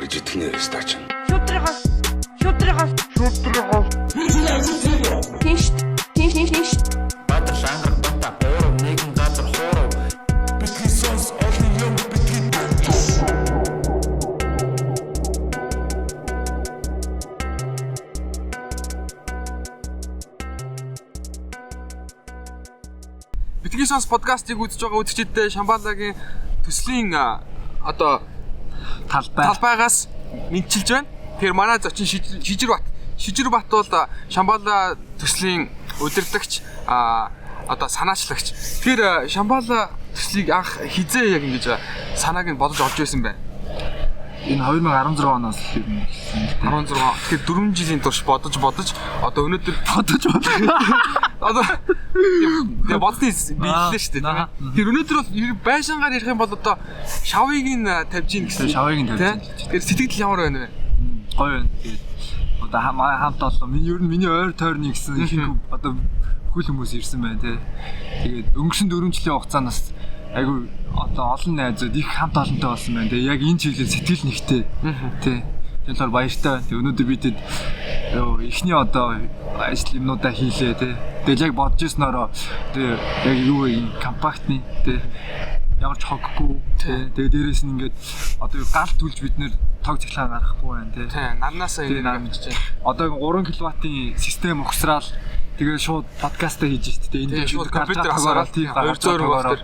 гарч итгэнэ стач. Шудрагаас. Тийш. Баатар шангар бата оров нэгэн газар хооров. Бидний сонс олон юм бидний. Битгий сонс подкастыг үзэж байгаа үзэгчдээ Шамбалагийн төслийн одоо талбайгаас мэдчилж байна. Тэгэхээр манай зочин Шижир Бат бол Шамбала төслийн удирдагч одоо санаачлагч. Тэгэхээр Шамбала төслийг анх хизээ яг ингэж санааг нь бодож орж байсан байна. Энэ 2016 оноос л юм. 16. Тэгэхээр 4 жилийн турш бодож одоо өнөөдөр одоо тэгээ бодсон биелээ шүү дээ. Тэр өнөөдөр бол байшингаар ярих юм бол одоо шавыг нь тавьж ийн гэсэн. Шавыг нь тавьж ийн. Тэгэхээр сэтгэл ямар байна вэ? Гоё байна. Тэгээд одоо хамт олоо. Миний ойр тойрны гэсэн их одоо бүхэл хүмүүс ирсэн байна тий. Тэгээд өнгөрсөн 4 жилийн хугацаанаас айгу одоо олон найзууд их хамт олонтой болсон байна. Тэгээ яг энэ чиглэл сэтгэл нэгтэй тий. Тэр талаар баяртай. Тэгээ өнөөдөр бид эхний одоо ажил юмнуудаа хийлээ тий. Тэгээ яг бодож ирснээрээ тэгээ яг юу вэ компактны тий. Ямар ч хоггүй тий. Тэгээ дээрээс нь ингээд одоо галт түлж бид нэр тог цахилгаан гаргахгүй байна тий. Тий, нарнаасаа ингэ намжиж байна. Одоо 3 кВт-ийн систем ухсраал тэгээ шууд подкастаа хийж штэ. Энэ шууд компьютерээс ороод тий 200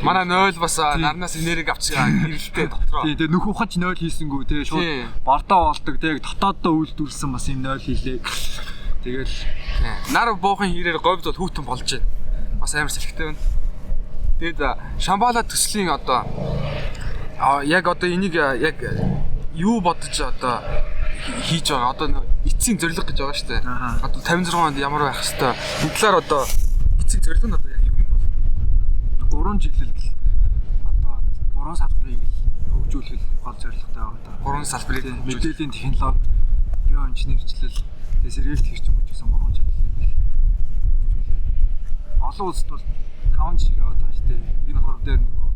В. Манай 0 бас нарнаас энерги авчихгаа гэрэлтэй дотроо. Тий, тэгээ нөхөн ухач 0 хийсэнгүү тий шууд бордоо болдог тий дотооддоо үйлдвэрлэсэн бас энэ 0 хийлээ. Тэгэл нар буухан хэрээр говьд бол хүүтэн болж байна. Бас амар сэлхтэй байна. Тэгэд Шамбала төслийн одоо яг одоо энийг яг юу бодож одоо хийж байгаа одоо эцсийн зорилго гэж байгаа шүү дээ. Одоо 56 онд ямар байх хэвээр энэ талаар одоо эцсийн зорилго нь одоо яг юу юм бол 3 жилээр одоо 3 салбарыг хөгжүүлэх гол зорилготой байгаа. 3 салбарыг мэдээллийн технологи, био инженерчлэл, тэгээ сэргээлт хэрчим гэж гэсэн 3 жилээр хөгжүүлээ. Олон улсад бол 5 жил яваад байгаа шүү дээ. Энэ хурд дээр нөгөө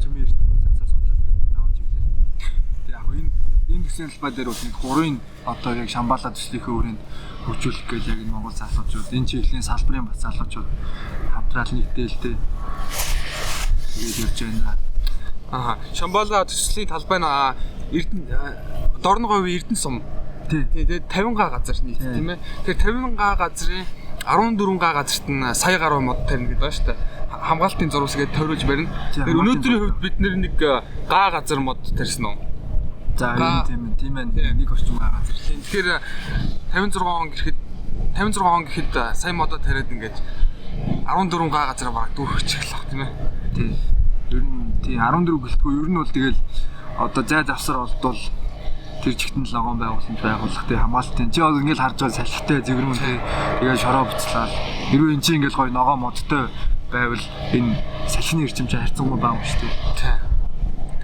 цөмийн эрчим цаасаар судлаад тэгээд 5 жилээр. Тэгээ яг энэ төслийн талбай дээр бол нэг 3-ын одоо яг Шамбала төслийнхөө өрөөнд хөгжүүлэх гэж яг энэ Монгол залуучууд, энэ чиглэлийн салбарын бас залуучууд хамтрал нэгдээлтэй тэгээд явж байна. Шамбала төслийн талбай нь Дорноговын Эрдэнэ сум. Тэгээд 50 га газар нийт тийм ээ. Тэгээд 50 га газрын 14 га газарт нь сая гаруй мод тарина гэдэг байна шүү дээ. Хамгаалтын зурвасгээд тойруулж барина. Тэгээд өнөөдрийн хувьд бид нэг га газар мод тарьсан уу? За тийм ээ. Нэг орчим га газар. Тэгэхээр 56 он гэхэд сая модоо тариад ингээд 14 га газар бараг дүүрэх чихлээ тийм ээ. Тийм. Ер нь тийм 14 гэлтгүй ер нь бол тэгэл одоо зай завсар болдвол тэр чигтэн логон байгуулах тий хамгаалтын чи одоо ингээл харж байгаа салхитай зэвэрмэн тий тэгээд шороо буцлаа. Хэрвээ эн чинь ингээл гоё ногоо модтой байвал энэ салхины эрчим чинь харьцангуй бага юм шүү дээ. Тий.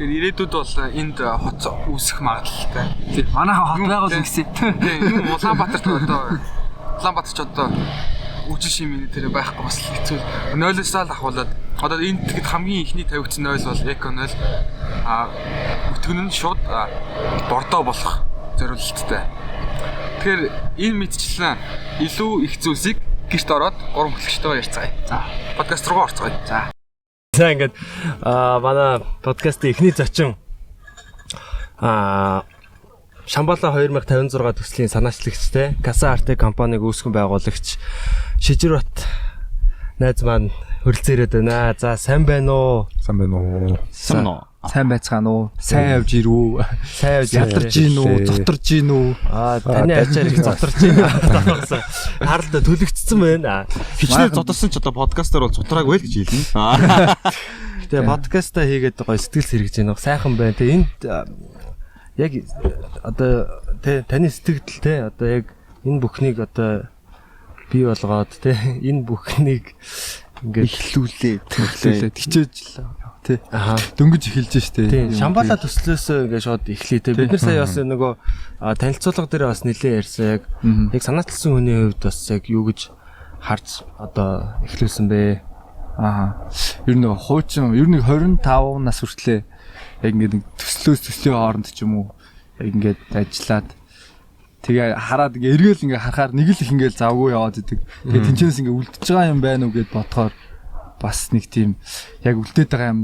Тэгэхээр ирээдүйд бол энд хот үүсэх магадлалтай. Тий. Манайхан хот байгуул гэсэн. Тий. Энэ Улаанбаатарч одоо үжил шимийн тэр байхгүй бас хэцүү. 0-оос л ахуулаад одоо энэ тэгэд хамгийн ихний тавигдсан 0 бол Эко 0 өтгөн нь шууд бордоо болох зорилттой. Тэгэхээр энэ мэдчлэн илүү их зүйлсийг гэрт ороод 3 хөтлөгчтэйгээр ярьцгаая. За, подкаст руу орцгоё. За. За ингээд манай подкастын эхний зочин Шамбала 2056 төслийн санаачлагчтай Каса Арте компаниг үүсгэн байгуулагч Шижир Бат найз маань хөрөлцөө ирээд байна. За сайн байна уу? Сайн байна уу? Сайн байцгаана уу? Сайн явж ирүү? Сайн явж ядарч гин үү? Зоторж гин үү? Таны ачаар их зоторж гин. Харалт төлөгдсөн байна. Хичнээн зоторсон ч одоо подкастаар бол зутраагүй л гэж хэлнэ. Тэгээ подкастаа хийгээд гоё сэтгэл сэргэж байна. Сайхан байна. Тэгээ энд яг одоо таны сэтгэл те одоо яг энэ бүхнийг одоо бий болгоод те энэ бүхнийг ингээд эхлүүлээ хичээж тий дөнгөж эхэлж штэ. Шамбала төслөөс ингээд шууд эхлэе те. Бид нар сая бас нөгөө танилцуулга дээр бас нэлээд ярьсан яг санаачилсан хүний хувьд бас яг юу гэж харж одоо эхлүүлсэн бэ? Ер нь хуучин ер нь 25 нас хүртлээ яг нэг төслөөс төслийн хооронд ч юм уу ингээд ажиллаад тэгээ хараад ингээ эргээл ингээ харахаар нэг л их ингээл завгүй яваад идэг. Тэгээ тэнцэнс ингээ үлдчихэж байгаа юм байна уу гэд бодохоор бас нэг тийм яг үлдээд байгаа юм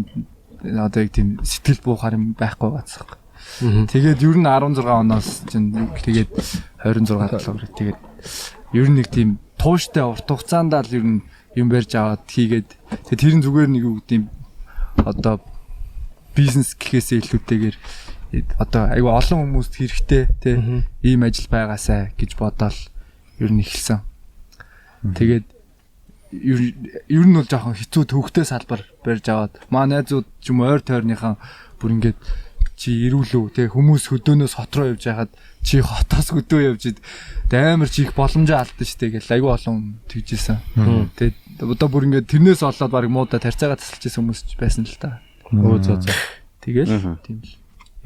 одоо яг тийм сэтгэл буухаар юм байхгүй бацсан. Тэгээд ер нь 16 оноос чинь тэгээд 26 кг тэгээд ер нь нэг тийм тууштай урт хугацаанд л ер нь юм барьж аваад хийгээд тэгээд тэрийн зүгээр нэг үг тийм одоо бизнес гэхээсээ илүүтэйгээр одоо айгүй олон хүмүүст хэрэгтэй тий ийм ажил байгаасаа гэж бодоод ер нь эхэлсэн. Тэгээд ер нь бол жоохон хэцүү төвхтэй салбар барьж аваад маа найзууд ч юм ойр тойрныхан бүр ингээд чи ирүүлүү тий хүмүүс хөдөөнөөс хот руу явж байхад чи хотоос хөдөө явж ид амар чих боломжоо алдсан штэ гэл айгүй олон тэгжсэн. Тэгээд одоо бүр ингээд тэрнээс олоод баг муудаа тарцаагаа тасалчихсан хүмүүс байсан л та. Өө зөө. Тэгэл тийм л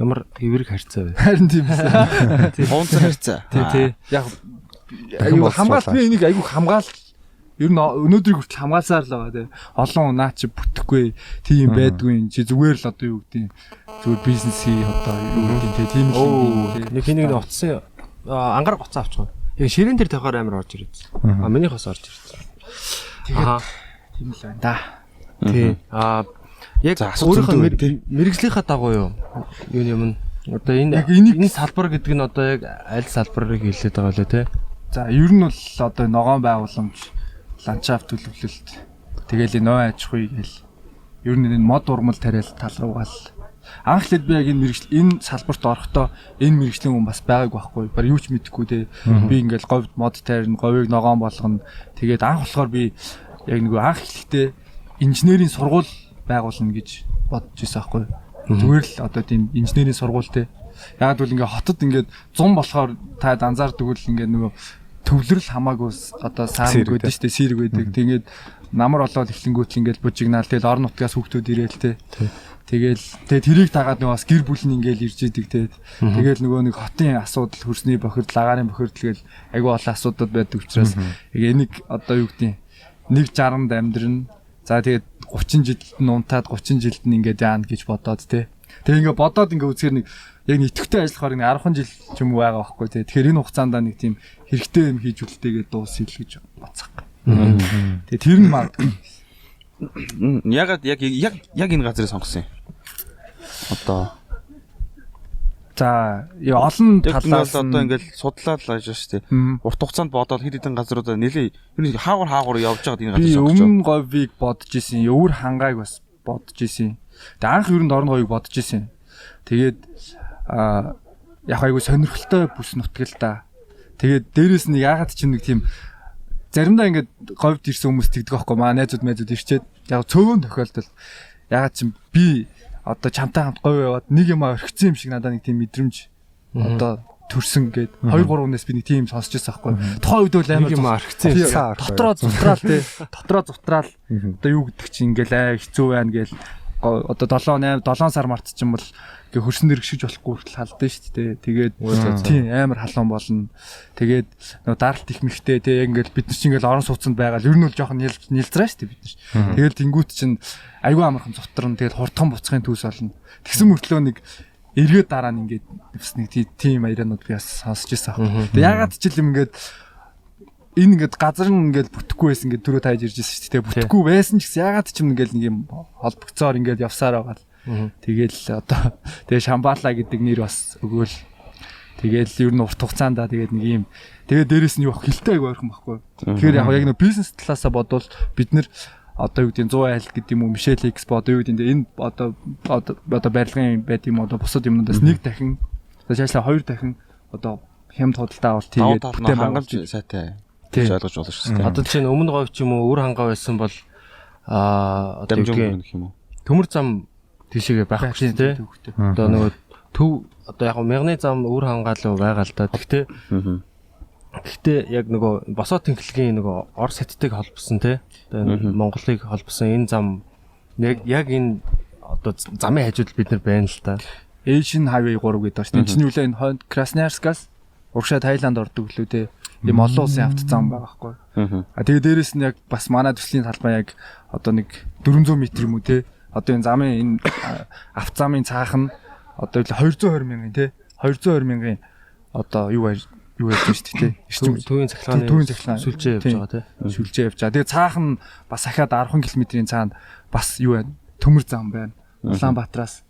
ямар эврэг харьцаа вэ? харин тийм байсан. Хонцор харьцаа. Тий. Яг айгүй хамгаалт би энийг айгүй хамгаалт ер нь өнөөдрийг хүртэл хамгаалсаар л байгаа тий. Олон наа чи бүтэхгүй тийм байдгүй чи зүгээр л одоо юу гэдэг зүгээр бизнес хий одоо юу гэдэг тийм л Нэг хэнийг нь утсан ангаар гоцоо авчих. Яг ширээн дээр тавихаар амар орж ирээд. Миний хос орж ирээд. тэгээд тийм л байна да. Тий. Яг өөрийнхөө мэрэгжлийнхаа дагуу юу юм одоо энэ салбар гэдэг нь одоо яг аль салбарыг хэлээд байгаа лээ те. За ер нь бол одоо ногоон байгууламж, ландшафт төлөвлөлт, тэгээл нөө аж ахуй гэл ер нь энэ мод урмал тариал тал руугаал анх лээд би яг энэ салбарт орохдоо энэ мэрэгжлийн хүн бас байгаагүй байхгүй. Баг юу ч мэдэхгүй те. Би ингээл говьд мод тайрна, говийг ногоон болгоно. Тэгээд анх болохоор би яг нэг анх эхлэхдээ инженерийн сургууль байгуулна гэж бодож ирсэн байхгүй. Зүгээр л одоо тийм инженерийн сургуультэй. Яг бол ингээ хотод ингээ 100 болохоор та анзаардаг үл ингээ нөгөө төвлөрөл хамаагүй одоо саард гэдэг шүү дээ, сэрэг байдаг. Тэгээд намар олоод эхлэнгүүт л ингээл бужигнаал тэгэл орон нутгаас хүүхдүүд ирээл те. Тэгэл тэрийг дагаад нөгөө бас гэр бүл нь ингээл ирж идэг те. Тэгэл нөгөө нэг хотын асуудал, хөрсний бохирдол, агаарын бохирдол гэл айгүй олон асуудал байдаг учраас яг энийг одоо юу гэдэг нэг 60-д амьдрын. За тэгээд 30 жилд нь унтаад 30 жилд нь ингээд яана гэж бодоод те. Тэгээ ингээ бодоод ингээ үзэхэр нэг яг нэтгэвтэй ажиллахаар нэг 10 жил ч юм уу байгаа байхгүй те. Тэгэхээр энэ хугацаанд нэг тийм хэрэгтэй юм хийж үлдээгээд дуусъя л гэж бацгаах. Тэгээ тэр нь маа. Ягаад яг энэ газрыг сонгосон юм? Одоо за олон талаас одоо ингээл судлаад л ажиж штэ. Урт хугацаанд бодоод хэд хэдэн газруудаа нэлээ хаагур явж байгаад энэ газар сонгож байгаа. Өмнө говийг бодож исэн, өвөр хангааг бас бодож исэн. Тэгээ анх ерөнд орон говийг бодож исэн. Тэгээд яг айгу сонирхолтой бүс нутгал та. Тэгээд дээрэс нь ягаад ч нэг тийм заримдаа ингээд говьд ирсэн хүмүүс тэгдэг байхгүй маа найзууд ирчээд яг цөөн тохиолдол ягаад ч би одоо чамтай хамт говь яваад нэг юм орхицсан юм шиг надад нэг тийм мэдрэмж одоо төрсөн гээд 2 3 хүнээс би нэг тийм сонсч байсан байхгүй. Тухайн үед бол амар юм орхицсан юм. Дотроо зутраал те. Дотроо зутраал одоо юу гэдэг чинь ингээл хэцүү байна гээл одоо 7 сар март ч юм бол ингээ хөрсөн дэр гიშиж болохгүй хүртэл халдсан шүү дээ. Тэгээд тийм амар халуун болно. Тэгээд нөгөө даралт их мэрхтэй те яг ингээл бид нар чинь ингээл орон сууцанд байгаа л ер нь бол жоохон нэлзраа шүү дээ бид нар. Тэгээд тэнгуут чинь айгүй амархан зутран тэгээд хурдхан буцахын төс болно. Тэгсэн мөртлөө нэг эргээд дараа нь ингээд бас нэг тийм аярнууд би бас сонсч ирсэн аах. Тэгээд ягаад ч юм ингээд энэ ингээд газар нь ингээд бүтэхгүй байсан ингээд түрүү тааж ирж байсан шүү дээ. Бүтэхгүй байсан ч гэсэн ягаад ч юм ингээд нэг юм холбогцоор ингээд явсаар байгаа л. Тэгээл одоо тэгээ Шамбала гэдэг нэр бас өгөөл. Тэгээл ер нь урт хугацаанд тэгээд нэг юм. Тэгээд дээрэс нь юу хилтэй айгүй ойрхон байхгүй. Тэгэхээр яг нэг бизнес талаасаа бодвол бид нэр одоо юу гэдэг 100 айл гэдэг юм уу Мишель Экспо одоо юу гэдэг энэ одоо барилгын байд юм одоо бусад юмнуудаас нэг дахин цаашаа 2 дахин одоо хямд худалдаа авалт хийгээд бүтээн хангамж сайтай гэж ойлгож болно шүү дээ. Одоо чинь өмнө говь ч юм уу өөр хангаа байсан бол одоо юу гэх юм уу? Төмөр зам тийшээгээ байхгүй тий. Одоо нөгөө төв одоо яг мягны зам өөр хангаалуу байгаа л да. Гэхдээ яг нөгөө босоо тэнхлэгийн нөгөө Орос хаттайг холбосон тий. Одоо Монголыг холбосон энэ зам яг энэ одоо замын хажууд бид нар байна л да. Asian Highway 3 гэдэг байна. Энд чинь юу лээ энэ Красноярскаас урагшаа Таиланд ордог лөө тий. Ийм олон улсын авто зам байгаа байхгүй. Тэгээд дээрэс нь яг бас манай төслийн талбай яг одоо нэг 400 м юм уу тий. Одоо энэ замын энэ авто замын цаах нь одоо 220 мянган тий 220 мянган одоо юу ярьж шүү дээ. Төвийн цахилгааны сүлжээ явж байгаа тий. Сүлжээ явж байгаа. Тэгээ цаахан бас ахаад 10 км-ийн цаанд бас юу байна? Төмөр зам байна. Улаанбаатараас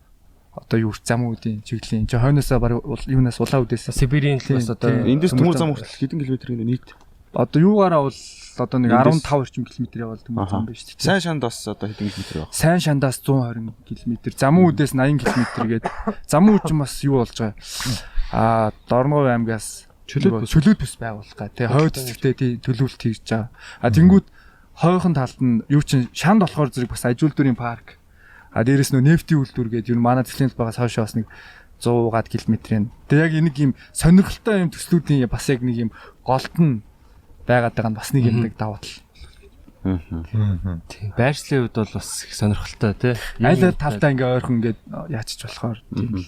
одоо юу зам үүдийн чиглэлийн чи хойноосоо баг юунаас улаан үдээс Сибирийн бас одоо эндээс төмөр зам хүртэл хэдэн километр юм нийт? Одоо юугаараа бол одоо нэг 15 орчим км явал төмөр зам байна шүү дээ. Сайн шанд бас одоо хэдэн километр явах? Сайн шандаас 120 км, замун үдээс 80 км гээд замун үд ч бас юу болж байгаа. Дорногов аймгаас чөлөөт бүс байгуулах га тий хойд хэсэгтээ тий төлөвлөлт хийж байгаа. Тэнгүүд хойхон талд нь юу чин шанд болохоор зэрэг бас аж үйлдвэрийн парк. Дээрээс нөө нефтийн үйлдвэр гээд юу манай төслийн байгаас хойшоо бас нэг 100 гаад километрийн. Тэгээ яг нэг юм сонирхолтой юм төслүүдийн бас яг нэг юм голд нь байгаад байгаа нь бас нэг юм давуу тал. Тийм. Байршлын үед бол бас их сонирхолтой тий. Аль аль талдаа ингээ ойрхон ингээд яачиж болохоор тийм.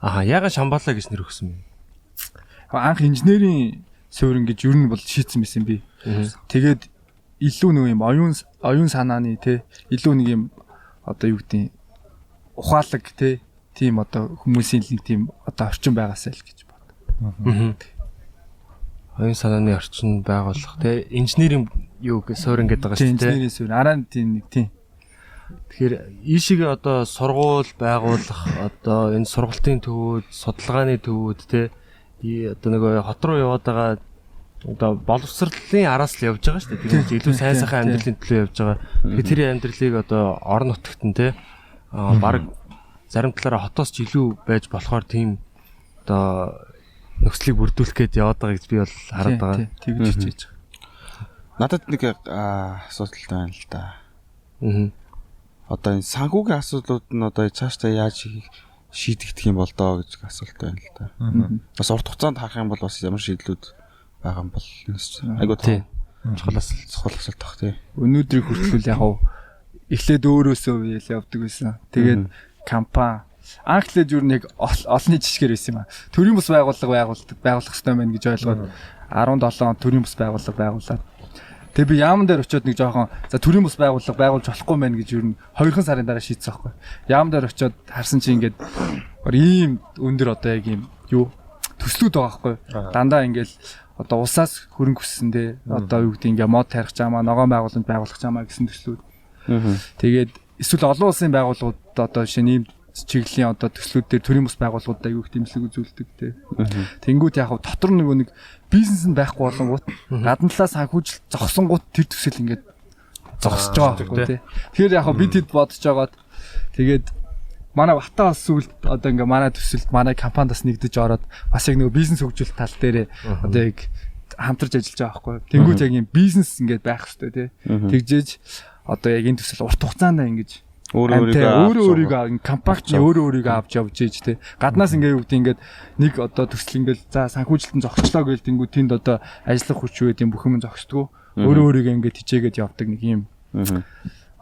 Яга Шамбалаа гэж нэр өгсөн юм. Анх инженерийн суурин гэж юу нь бол шийдсэн байсан би. Тэгээд илүү нэг юм оюун санааны тий илүү нэг юм одоо юу гэдэг ухаалаг тий тийм одоо хүмүүсийн нэг тийм одоо орчин байгаасай л гэж бод. Оюун санааны орчин байгуулах тий инженерийн юу гэж суурин гэдэг байгаа шүү дээ. Инженерийн суурин араа тийм нэг тийм. Тэгэхээр ийшээ одоо сургууль байгуулах одоо энэ сургалтын төвүүд, судалгааны төвүүд тий одоо нэг хот руу яваад байгаа одоо боловсролын араас л явж байгаа шүү дээ. Тэгээд илүү сайн сайхан амьдралын төлөө явж байгаа. Тэгэхээр тэр амьдралыг одоо орон нутагт нь те баг зарим талаараа хотоос ч илүү байж болохоор тийм одоо нөхцөлийг бүрдүүлэх гээд яваад байгаа гэж би бол хараад байгаа. Тэгж хичээж байгаа. Надад нэг асуудал байна л да. Одоо энэ санхүүгийн асуудлууд нь одоо цаашдаа яаж шийдэгдэх юм бол доо гэж асуулт байна л да. Бас урт хугацаанд харах юм бол бас ямар шийдлүүд байгаа юм бол айгуу тийм чухал асуулт тах тий. Өнөөдрийг хүртэл яг эхлээд өөрөөсөө ял явдаг байсан. Тэгээд компани анхлээд юу нэг олонний жишгээр байсан юм а. Төрийн бус байгуулах хэрэгтэй байна гэж ойлгоод 17 он төрийн бус байгуулаад. Тэгээ би яамн дээр очиод нэг жоохон за төрийн бус байгуулж болохгүй мэн гэж юу 2 сарын дараа шийдсэн байхгүй. Яамн дээр очиод харсан чи ингээд ийм өндөр одоо яг ийм юу төслүүд байгаа байхгүй. Дандаа ингээл одоо улсаас хөрөнгө хүссэндээ одоо юу гэдэг ингээ мод тарих чамаа ногоон байгуулалт байгуулах чамаа гэсэн төслүүд. Тэгээд эсвэл олон улсын байгууллагууд одоо шинэ ийм чиглэлийн одоо төслүүд дээр төрийн бус байгууллагуудаа юу гэх дэмжлэг үзүүлдэг те. Тэнгүүд яг дотор нэг бизнес нь байхгүй болонгууд гадна талаас санхүүжилт зогсонгууд тэр төсөл ингээд зогсож байгаа байхгүй те. Тэгэхээр яг бид хэд бодож байгаад тэгээд манай Бата бас сүлд одоо ингээ манай төсөлд манай компаниас нэгдэж ороод бас яг нэг бизнес хөгжүүлэлт тал дээр одоо яг хамтарч ажиллаж байгаа байхгүй. Тэнгүүд яг юм бизнес ингээд байх хэрэгтэй те. Тэгжээж одоо яг энэ төсөл урт хугацаанд ингэж өөрийгөө компактны өөрийгөө авч явж ийж те. Гаднаас ингээ юу гэдэг ингээд нэг одоо төсөл ингээл за санхүүжилтэн зогсчлоо гэж тэнгүүд тэнд одоо ажиллах хүч үед юм бүх юм зогсдгоо. Өөрийгөө ингээд хичээгээд явдаг нэг юм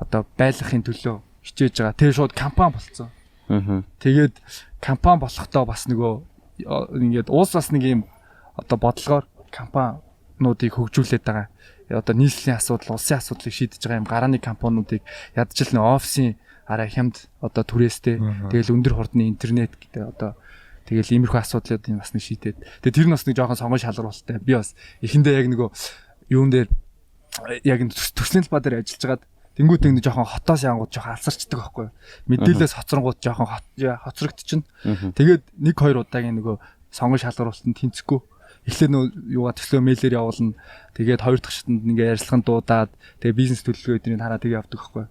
одоо байлгахын төлөө хичээж байгаа. Тэгээ шууд компани болцсон. Тэгээд компани болохдоо бас нөгөө ингээд уус бас нэг юм одоо бодлогоор компаниудыг хөгжүүлээд байгаа. Одоо нийслэлийн асуудал, улсын асуудлыг шийдэж байгаа юм гарааны компаниудыг ядчил нэг офисын араа хямд одоо түрээстэй тэгэл өндөр хурдны интернет гэдэг одоо тэгэл иймэрхүү асуудлуудыг бас нэг шийдээд. Тэгээ тэр нь бас нэг жоохон сонгон шалгаруулалттай. Би бас эхэндээ яг нөгөө юун дээр яг төслийн талбай дээр ажиллаж байгаад тэнгуүтэй нэг жоохон хотоос янгууд жоохон алсарчдаг байхгүй. Мэдээлэлээс хоцронгууд жоохон хоцрогдчихно. Тэгээд 1-2 удаагийн нөгөө сонгон шалгаруулалтанд тэнцэхгүй. Эхлээд нөө юугаа төслөө мэйлээр явуулна. Тэгээд хоёр дахь шатанд ингээ ярилцлаганд дуудаад тэгээд бизнес төлөвлөгөө эднийг хараад тэгээ явдаг байхгүй.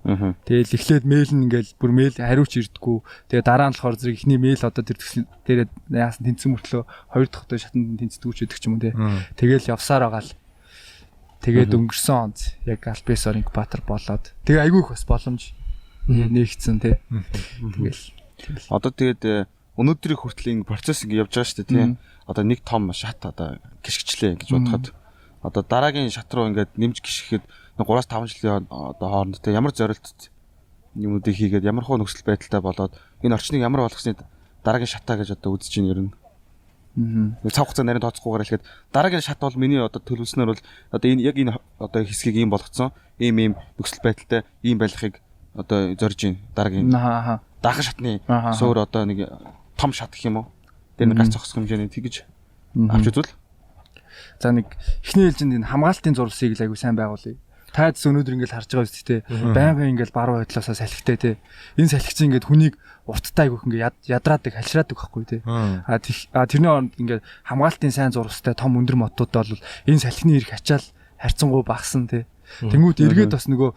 Тэгээд эхлээд мэйл нь ингээл бүр мэйл хариуч ирдэггүй. Тэгээд дараа нь болохоор зэрэг ихний мэйл одоо тэр төсөл дээрээ яасан тэнцсэн мөртлөө хоёр дахь удаа шатанд тэнцдэг ч гэдэг ч юм уу те. Тэгээл явсаар байгаа л. Тэгээд өнгөрсөн онд яг Альбесор инкубатор болоод тэгээ айгүй их бас боломж нэгцэн те. Тэгэл. Одоо тэгээд өнөөдрийн хүртэл энэ процесс ингэ явж байгаа шүү дээ тийм. Одоо нэг том шат одоо гიშгчлээ гэж бодоход одоо дараагийн шат руу ингээд нэмж гიშгэхэд 3-5 жилийн одоо хооронд те ямар зорилт юмнуудыг хийгээд ямар хөө нөхцөл байдалтай болоод энэ орчныг ямар болгосны дараагийн шатаа гэж одоо үзэж ийн ернэ. Цаг хугацаа нарийн тооцохгүйгээр хэлэхэд дараагийн шат бол миний одоо төлөвлөснөр бол одоо энэ яг энэ одоо хэсгийг ийм болгоцсон ийм нөхцөл байдалтай ийм байлгахыг одоо зорж ийн дараагийн даахын шатны суур одоо нэг том шат гэх юм уу Тэр нэг гац зогсох хэмжээний тэгж авч үзвэл. За нэг эхний ээлжинд энэ хамгаалтын зурвсыг л айгүй сайн байгуулъя. Таад өнөөдөр ингээд харж байгаа үст те. Байнгын ингээд баруун байдлаасаа салхитай те. Энэ салхич ингээд хүнийг урттай айгүйх ингээд ядраадаг, халшраадаг байхгүй те. Тэрний оронд ингээд хамгаалтын сайн зурвстай том өндөр мотууд бол энэ салхины ирэх ачаал харьцангуй багсан те. Тэнгүүд эргээд бас нөгөө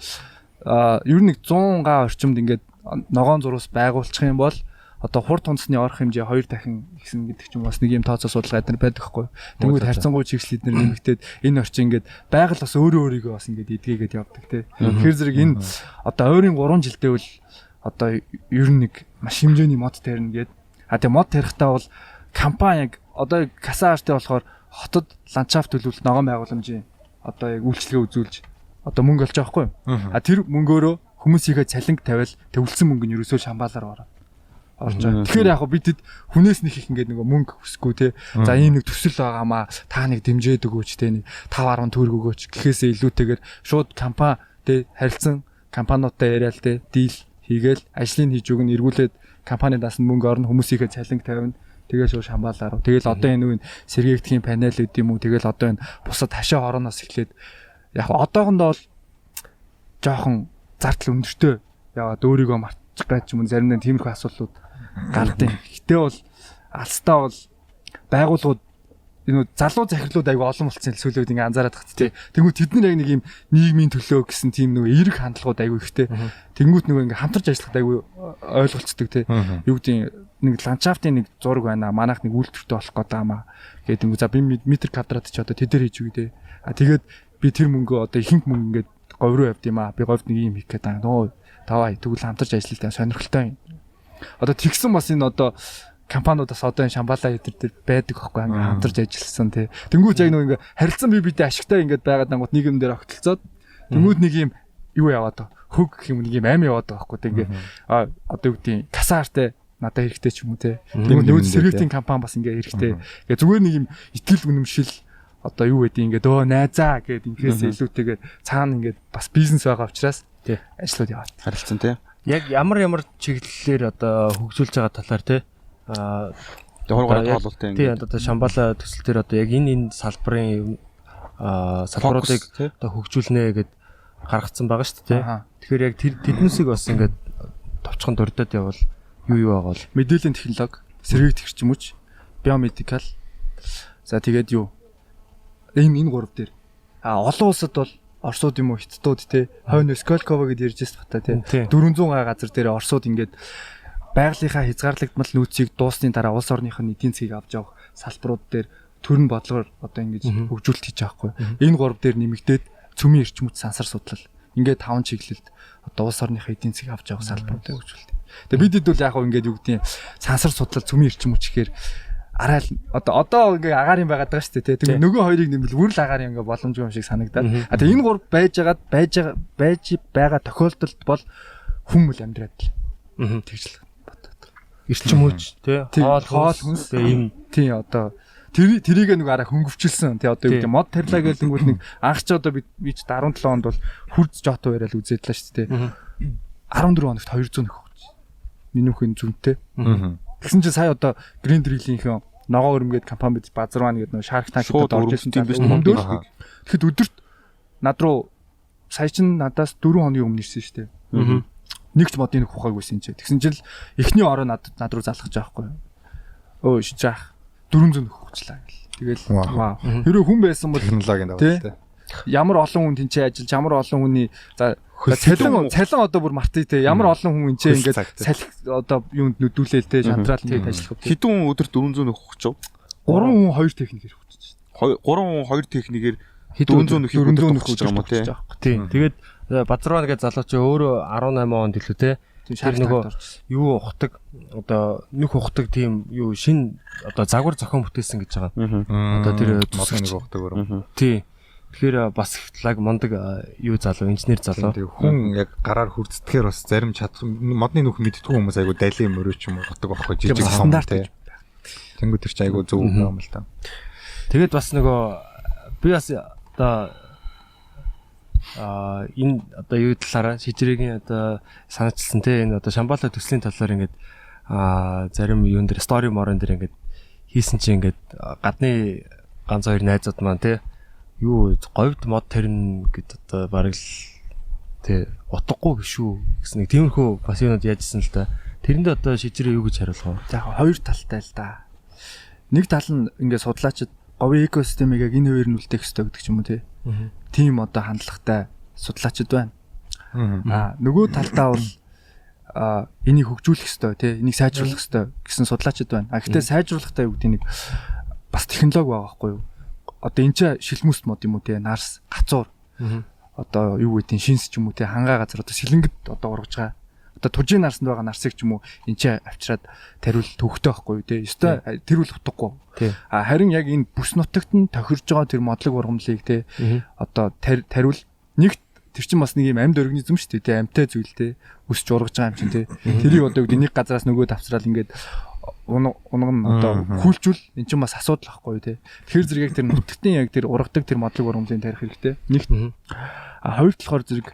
ер нь 100 га орчимд ингээд ногоон зурвас байгуулчих юм бол одоо хурд тунцны орох хэмжээ 2 дахин ихсэн гэдэг ч юм бас нэг юм тооцоо судалгаа эдгээр байдаг хгүй. Тэнгүүд харьцангуй чигсэл эдгээр нэмэгдээд энэ орчин ингээд байгаль бас өөрөөрийгөө бас ингээд эдгээгээд явдаг те. Тэгэхээр зэрэг энэ одоо ойрын 3 жилдээ бол одоо ер нь нэг маш хэмжээний мод тарина гээд тэгээ мод тарихтаа бол компани яг одоо касаартай болохоор хотод ландшафт төлөвлөлт ногоон байгууламжийн одоо яг үйлчлэгээ үзүүлж одоо мөнгө олж байгаа хгүй. Тэр мөнгөөрөө хүмүүсийнхээ цалинг тавиал төвлөсөн мөнгө нь ерөөсөө шамбаалаар орж байгаа. Тэгэхээр яг бид хүнээс нэг их ингээд нөгөө мөнгө хүсэхгүй те. За ийм нэг төсөл байгаамаа та нэг дэмжээд өгөөч те нэг 5.10 төгрөг өгөөч гэхээсээ илүүтэйгээр шууд компани те харилцан компаниудтай яриад те дийл хийгээл ажлыг хийж өгнө эргүүлээд компаниудаас нь мөнгө орно хүмүүсийнхээ цалинг тавина. Тэгэл шууд шамбаалаар. Тэгэл одоо энэ үн сэргээгдэхийн панел үт юм уу. Тэгэл одоо энэ бусад хашаа хороноос эхлээд яг одоохондоо бол жоохон зардал өндөртэй яваад өөрийгөө мартчих гэж юм заримдаа тиймэрхүү асуудлууд гардаг. Гэтэ бол алстаа бол байгууллагууд энэ залуу захирлууд аягүй олон болцсон сүүлүүд ингээ анзаараад тахт тий. Тэнгүүд тэд нар яг нэг юм нийгмийн төлөө гэсэн тийм нөгөө эерэг хандлагууд аягүй ихтэй. Тэнгүүд нөгөө ингээ хамтарч ажиллахад аягүй ойлголцдог тий. Юу гэдэг нэг ландшафтын нэг зураг байна. Манайх нэг үйлдвэртэй болох гэдэг юмаа. Тэгээд тэнгүүд за би метр квадрат ч одоо тэдэр хийж үгүй тий. Тэгээд би тэр мөнгөө одоо ихэнх мөнгө ингээд говь руу явд юм аа. Би говьд нэг юм хийх гэдэг. Нөө тавай тэгвэл хамтарч ажиллах сонирхолтой юм. Одоо тэгсэн бас энэ одоо компаниудаас одоо энэ шамбалаа хэдэр байдаг байхгүй ингээ хамтарч ажилласан тий. Тэнгүүд яг нэг ингээ харилцан бие биедээ ашигтай ингээд байгаад ангууд нийгэм дээр огтлцоод тэнгүүд нэг юм юу яваад хөг гэх юм нэг юм аим яваад байгаа байхгүй тий. Ингээ одоо юу гэдэг касаартай надад хэрэгтэй ч юм уу тий. Тэнгүүд нөөц сэргээлийн компани бас ингээ хэрэгтэй. Ингээ зүгээр нэг юм итгэл үнэмшил одоо юу гэдэг ингээд найзаа гэдэг инкээс илүүтэйгээр цаана ингээд бас бизнес байгаа учраас тий ажлууд яваад харилцсан тий. Яг ямар чиглэлээр одоо хөгжүүлж байгаа талаар тий хургаараа тоололтой ингээд. Тий одоо шамбала төсөл төр одоо яг энэ салбарын салбаруудыг одоо хөгжүүлнэ гэд гаргацсан байгаа шүү дээ тий. Тэгэхээр яг тэднүүсийг бас ингээд товчхон дурдаад явал юу байгаа бол мэдээллийн технологи, сэргээгдэх эрчим хүч, биомедикал. За тэгээд юу энэ гурав дээр олон улсад бол Оросууд юм уу Хятадууд те хойно Сколково гэдээ ярьж байгаа та те 400 га газар дээр Оросууд ингээд байгалийнхаа хязгаарлагдмал нөөцийг дуусны дараа улс орныхын эдийн засгийг авч явах салбарууд дээр төрн бодлогоор одоо ингэж хөгжүүлэлт хийж байгаа хгүй. Энэ гурав дээр нэмэгдээд цөмийн эрчим хүч сансар судлал ингээд 5 чиглэлд одоо улс орныхын эдийн засгийг авч явах салбаруудыг хөгжүүлдэг. Тэгээ бидэд бол яг ингээд юу гэдэг сансар судлал цөмийн эрчим хүч гэхээр арай одоо ингээ агаар юм байгаад байгаа шүү дээ тий. Тэгээ нөгөө хоёрыг нэмэл бүрл агаар юм ингээ боломжгүй юм шиг санагдаад. Тэгээ энэ гурав байж байгаа тохиолдолд бол хүмүүс амьдраад л. Тэгж л бодоод. эрчим хүч тий хоол хүнс ийм тий одоо тэрийг нэг арай хөнгөвчлсөн тий одоо юу гэдэг мод тарилаа гэдэг нь нэг анх ч одоо би 17 онд бол хурц жото яриад үзээдлээ шүү дээ. 14 хоногт 200 нөх өгч. Миний хүн зүнтэй. Тэгсэн чинь сая одоо Green Drill-ийн ногоо өрмгээд компани бид Базарван гэдэг нэг Shark Tank-д орж ирсэн юм биш үү? Тэгэхэд өдөрт над руу сая чин надаас 4 хоногийн өмнө ирсэн шүү дээ. Нэгч модын нэг ухаагүйсэн чинь. Тэгсэн чинь л эхний ороо над руу залгаж байгаа байхгүй юу? Шижаах 400 нөх өгчлээ гэл. Тэгэл вау. Хэрэв хүн байсан бол технологийн даваа тий. Ямар олон хүн тэнцээ ажиллаж, ямар олон хүний за цалин одоо бүр мартъя те. Ямар олон хүн энэ ингээд салхи одоо юунд нүдүүлээл те, шантраал те ажиллах. Хэдэн хүн өдөрт 400 нөх өгч чав? 3 хүн 2 техникээр өгч шүү дээ. 3 хүн 2 техникээр 400 нөх өгч байгаа юм уу те. Тийм. Тэгээд Базарван гэдэг залууч өөрөө 18 онд илүү те. Тэр нөгөө юу ухдаг одоо нөх ухдаг тийм юу шин одоо загвар зохион бүтээсэн гэж байгаа. Одоо тэр модын нэг ухдаг өөр. Тий. Тэгэхээр бас ихтлаг мондөг юу залуу инженер залуу. Хүн яг гараар хүрцдэхээр бас зарим чадах модны нүх мэдтгүй хүмүүс айгу дайлын мөрөөч юм утдаг байхгүй жижиг стандарт тий. Тэнгүүд тэр чи айгу зөв юм л та. Тэгээд бас нөгөө би бас одоо энэ одоо юу талаараа шижрээгийн одоо санаачилсан те энэ одоо шамбала төслийн талаар ингээд зарим юун дээр стори морон дээр ингээд хийсэн чинь ингээд гадны ганц хоёр найзууд маань те юу говьд мод тэрнэ гэд одоо бараг л те утгагүй гişүү гэсэн нэг тиймэрхүү бас юунод яажсэн л та. Тэрэндээ одоо шижирээ юу гэж хариулах вэ? За яг хоёр талтай л да. Нэг тал нь ингээд судлаачид говийн экосистемийг яг энэ хоёр нь үлдээх хэрэгтэй гэдэг ч юм уу те. Тийм одоо хандлагатай судлаачид байна. Нөгөө талдаа бол энийг хөгжүүлэх хэрэгтэй те. Энийг сайжруулах хэрэгтэй гэсэн судлаачид байна. Гэхдээ сайжруулахтай юу гэдэг нэг бас технологи байгаа байхгүй юу? Одоо энэ ч шилмүст мод юм уу те. Нарс, гацуур. Одоо юу гэдэг нь шинс ч юм уу те. Хангаа газар одоо сэлэнгэд одоо ургаж байгаа. Одоо тужийн нарсанд байгаа нарсыг ч юм уу энэ ч авчираад тариул төвхтэй байхгүй юу те. Ёстой тэрүүл утгагүй. Харин яг энэ бүс нутагт нь тохирж байгаа тэр модлог ургамлыг те. Одоо тариул нэг тэр чинь бас нэг юм амьд организм шүү дээ те. Амьтай зүйл те. Өсч ургаж байгаа юм чинь те. Тэрийг одоо нэг газараас нөгөө давцраал ингээд унаг нь одоо хүлжүүл эн чинь бас асуудал байхгүй юу те. Тэгэхээр зэрэг яг тэр нутагтын яг тэр ургадаг тэр модлог ургамлын тарих хэрэгтэй. Нэг хоёр талаар зэрэг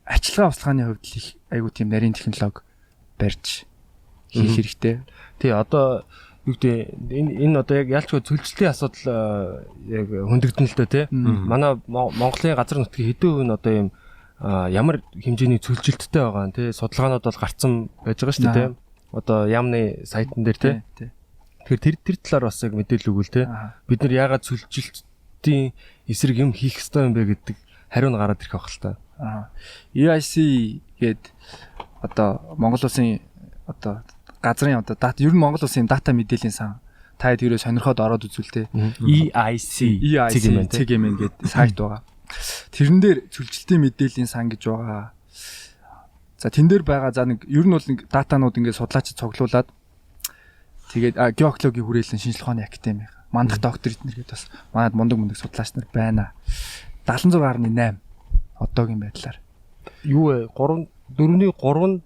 ачлага авсалгааны хувьд их айгуу тийм нарийн технологи барьж хийх хэрэгтэй. Тий одоо юу гэдэг энэ одоо яг ялчгүй цөлжилтийн асуудал яг хөндөгдөн л дээ тий. Манай Монголын газар нутгийн хэдэн хувь нь одоо юм ямар хэмжээний цөлжилттэй байгаа нь тий. Судалгаанууд бол гарцсан байж байгаа шүү дээ тий. Одоо яамны сайтн дээр тий. Тэгэхээр тэр талаар бас яг мэдээлэл өгвөл тий. Бид нар яагаад цөлжилтийн эсрэг юм хийх ёстой юм бэ гэдэг хариу нь гараад ирэх байх л та. EIC гээд одоо Монгол улсын одоо газрын одоо дата ер нь Монгол улсын дата мэдээллийн сан та тэрөө сонирхоод ороод үзвэл те EIC CGM гээд сайт байгаа. Тэрэн дээр цөлжилтийн мэдээллийн сан гэж байгаа. За тэн дээр байгаа за нэг ер нь бол нэг датанууд ингээд судлаачид цуглуулад тэгээд геологийн хүрээлэн шинжилгээ ухааны академи мандах доктор эднэр гээд бас манад мундаг судлаач нар байна. 76.8 одоогийн байдлаар юу вэ 4.3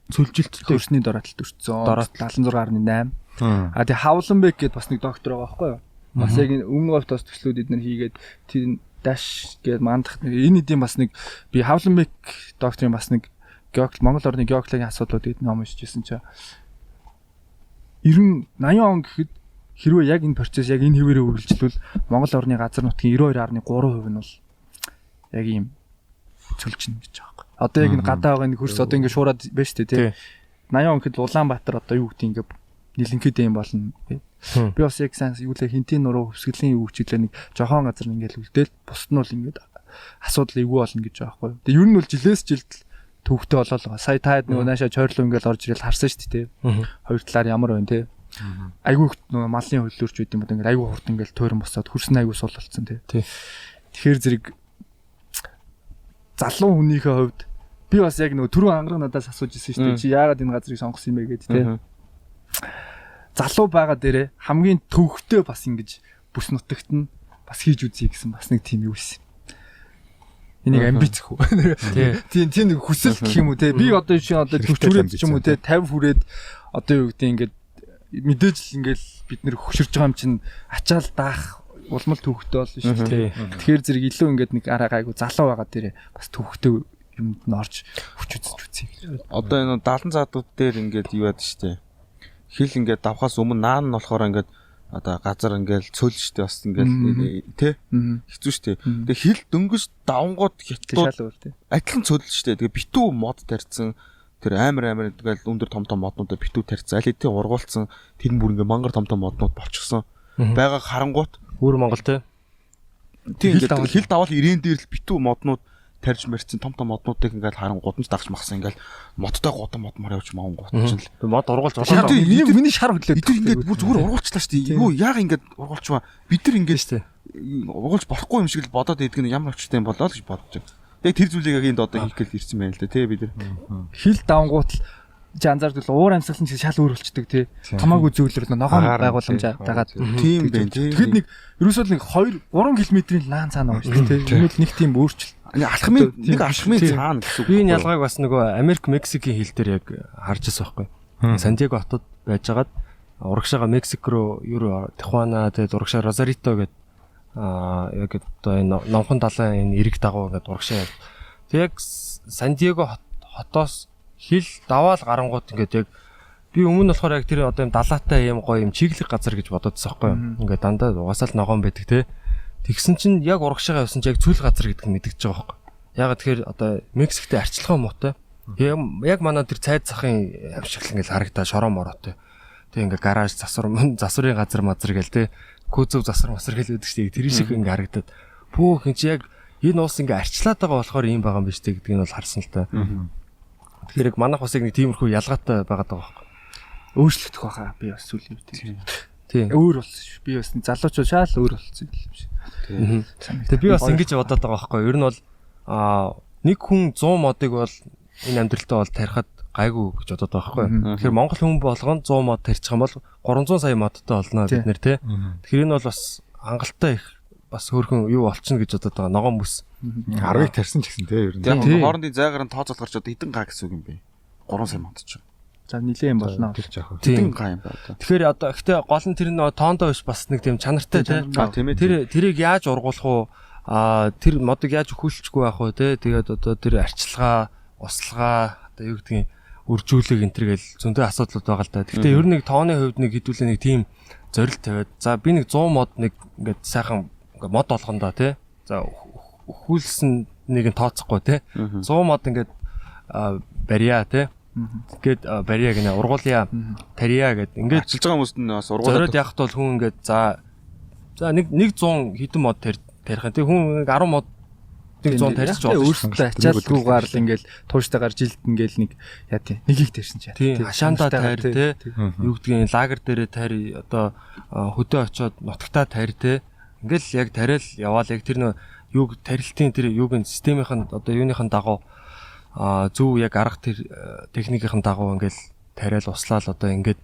цөлжилттэй хөрсний дороотлолт өртсөн. Дороотлол 76.8. Тэгээ Хавланбек гээд бас нэг доктор байгаа байхгүй юу? Бас яг энэ өмнө говьт бас төслүүд эднэр хийгээд тэр даш гээд мандах энэ эдийн бас нэг би Хавланбек докторын бас нэг Монгол орны геологийн асуудлуудыг ном уншижсэн чинь 80 он гэхэд хэрвээ яг энэ процесс яг энэ хэвээрээ үргэлжлүүл Монгол орны газар нутгийн 92.3% нь бол яг ийм цөлжин гэж байгаа. Одоо яг энэ гадаа байгаа энэ хөрс одоо ингэ шуураад байна шүү дээ тий. 80 он гэхэд Улаанбаатар одоо юу гэдэг ингэ нэлэнхэд юм болно. Би бас яг сайн юу лээ хинтийн нуруу хөвсгөлийн юу хичээлээ нэг жохон газар ингээл үлдээл бусд нь бол ингэ асуудал эвгүй болно гэж байгаа байхгүй. Тэгээ ер нь бол жилээс жилд төвхтэй болоо. Сая таад нөгөө наашаа чойрлоо ингээл орж ирэл харсан шүү дээ тий. Хоёр талаар ямар байна тий. Айгүй нөгөө малын хөлөөрч үт юм уу ингээл айгүй хурд ингээл тойрон босоод хөрс нь айгүй сул болцсон тий. Тэгэхээр зэрэг залуу хүнийхээ хувьд би бас яг нөгөө түрүү ангараг надаас асууж ирсэн шүү дээ. Чи яагаад энэ газрыг сонгосон юм бэ гэдэг тий. Залуу байгаа дээрээ хамгийн төвхтэй бас ингэж бүс нутагт нь бас хийж үзье гэсэн бас нэг тийм юу байсан. Энийг амбиц хөө. Тийм нэг хүсэл гэх юм уу те. Би одоо чинь одоо 40 хүрээд ч юм уу те 50 хүрээд одоо юу гэдэг ингээд мэдээж л ингээд бид нэр хөшөрж байгаа юм чинь ачаал даах улмал төвхтэй болно шүү дээ. Тэгэхээр зэрэг илүү ингээд нэг араа гайгүй залуу байгаа дээрээ бас төвхтэй юмд нь орж хүч үзэж үзье. Одоо энэ 70 заадууд дээр ингээд юу яд штэ. Хил ингээд давхаас өмнө наан нь болохоор ингээд одоо газар ингээл цөл штэ бас ингээл тий хэцүү штэ. Тэгээ хил дөнгөж давангууд хятадууд адилхан цөл штэ. Тэгээ битүү мод тарьсан тэр амар ингээл өндөр том моднуудаа битүү тарьсан. Аль хэдийн ургуулсан тэр бүр ингээ мангар том моднууд болчихсон. Бага харангуут өөр Монгол тий. Тийм ингээд хил давал ирээн дээр л битүү моднууд тарьж мэрсэн том моднуудыг ингээл харангууд нь дагч махсан ингээл модтой гудам модмаар явж мангууд чинь л мод ургуулж болоо. Миний шар хөдлөөд. Бид ингээд бүр зүгээр ургуулчлаа штэ. Юу яага ингээд ургуулчваа. Бид нар ингээд штэ ургуулж болохгүй юм шиг л бодоод идэх нь ямар очтой юм болоо л гэж бодож байгаа. Тэгээ тэр зүйлийг яг энд одоо хийх гээл ирсэн байна л да тий бид нар. Хил давангуут л жанзаардвал уур амьсгал нь шал өөр болчдөг тий. Хамаагүй зөвлөр ногоон байгууламж дагаад тийм байна тий. Тэгэхэд нэг ерөөсөө нэг 2-3 км-ийн лаан цаана байгаа шүү дээ тий. Өнөөл нэг тийм өөрчлөлт. Алхмын цаана гэсэн үг. Би энэ ялгааг бас нөгөө Америк Мексикийн хил дээр яг харж байсан байхгүй. Сантьяго хотод байжгаад урагшаага Мексик руу юу Тихуана тэгээд урагшаа Розарито гэдэг яг одоо энэ номхон далайн энэ эрэг дагуу гэдэг урагшаа. Тэг яг Сантьяго хотоос хил даваал гарангууд ингээд яг би өмнө болохоор яг тэр одоо юм далаатай юм гоё юм чиглэг газар гэж бододсон байхгүй юу. Ингээд дандаа угаасаа л ногоон байдаг те. Тэгсэн чинь яг урагшаага явсан чинь яг цүл газар гэдэг нь мэдчихэж байгаа байхгүй. Яг тэгэхээр одоо Мексиктэй арчилгаа муутай. Яг манай тэр цайд захын авшигл ингээд харагдаа шороо мороотой. Тэг ингээд гараж засварын газар мазар гээл те. Кузов засвар масар гээл үүдэж тий. Тэр шиг ингээд харагдаад пүүх энэ яг энэ уус ингээд арчлаад байгаа болохоор ийм байгаа юм биш те гэдгийг нь бол харсан л та. Тэгэхээр яг манайх бас яг нэг тиймэрхүү ялгаатай байгаад байгаа байхгүй. Өөрчлөгдөх байхаа би бас сүүлийн үед тийм. Өөр болсон шүү. Би бас залуучууд шал өөр болсон юм шиг. Тэгээ би бас ингэж бодоод байгаа байхгүй. Ер нь бол нэг хүн 100 модыг бол энэ амьдралтаа бол тарихад гайгүй гэж бодоод байгаа байхгүй. Тэгэхээр Монгол хүн болгоно 100 мод тарьчих юм бол 300 сая модтой болно бид нэр тий. Тэгэхээр энэ бол бас хангалттай их бас хөөрхөн юу болчихно гэж бодоод байгаа. Ногоон бүс 10-ыг тарьсан ч гэсэн тий ер нь. Яг хоорондын зайгаар нь тооцоолохоор ч одоо хэдэн га гэсэн үг юм бэ? 3 сая мод ч. За нилээн болно. Тэр жаах. Хэдэн га юм бэ одоо? Тэгэхээр одоо ихтэй гол нь тэр нөө тоондоо биш бас нэг тийм чанартай тий. Тэрийг яаж ургуулах уу? Тэр модыг яаж өхүүлчихгүй байх вэ тий. Тэгээд одоо тэр арчилгаа, услага одоо юу гэдгийг үржүүлэг энэ төр гэл зөндөө асуудлууд байгаа л да. Гэхдээ ер нь нэг тооны хувьд нэг хэдүүлээ нэг тийм зорилт тавиад за би нэг 100 мод нэг ингээд сайхан ингээд мод болгондоо тий. За өхүүлсэн нэг нь тооцохгүй тий. 100 мод ингээд барья тий. Гэт барья гэнэ ургуулъя тарья гэд ингээд арчилж байгаа хүмүүст нь бас ургуулад зориод явахт бол хүн ингээд за нэг 100 хэдэн мод тарих юм. Тэг хүн 10 мод 100 тарьчих жоо. Өөртөө ачаалгүйгээр л ингээд тууштай гарч жилд ингээд нэг яа тий нэгийг тарьсан чаа. Тий хашаандаа тарь тий. Юу гэдгийг лагер дээрээ тарь одоо хөдөө очиод нутагтаа тарь тий. Ингээл яг тариал яваал яг тэр нөө юг тарилтын тэр юугийн системийнхэн одоо юуныхан дагуу зөв яг арга тэр техникийн дагуу ингээл тариал услаал одоо ингээд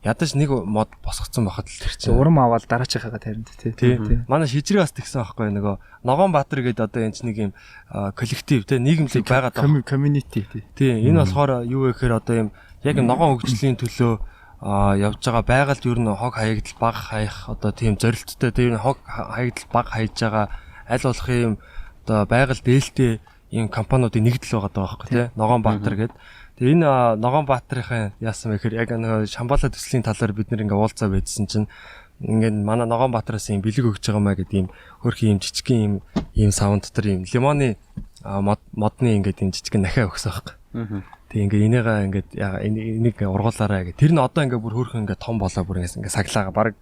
ядаж нэг мод босгоцсон байхад л тэр чинь урам аваад дараачихаа таринд тий. Манай шижрээ бас тэгсэн байхгүй нөгөө Ногоон Баатар гэдэг одоо энэ ч нэг юм коллектив тий нийгэмлэг байгаад байгаа community тий энэ болохоор юу вэ гэхээр одоо юм яг ногоон хөгжлийн төлөө явж байгаа байгальд ер нь хог хаягдал баг хаях одоо тийм зорилттой тэр хог хаягдал баг хайж байгаа аль болох юм одоо байгаль дээлтэй ийм компаниудын нэгдэл байгаа байхгүй тий Ногоон Баатар гэдэг. Тэгээ энэ Ногоон Баатарын яасан бэ гэхээр яг нэг Шамбала төслийн талаар бид нэр ингээ уулзаа байжсэн чинь ингээд манай Ногоон Баатараас ийм бэлэг өгч байгаа маа гэдэг ийм хөрхийн ийм жижигхэн ийм саунд дотор ийм лимоны модны ингээд ийм жижигхэн нахиа өгсөн байхгүй. Тэгээ ингээ энийгээ ингээд энийг ургуулаарай гэх. Тэр нь одоо ингээ бүр хөрхөн ингээ том болоо бүр ингээ саглаага баг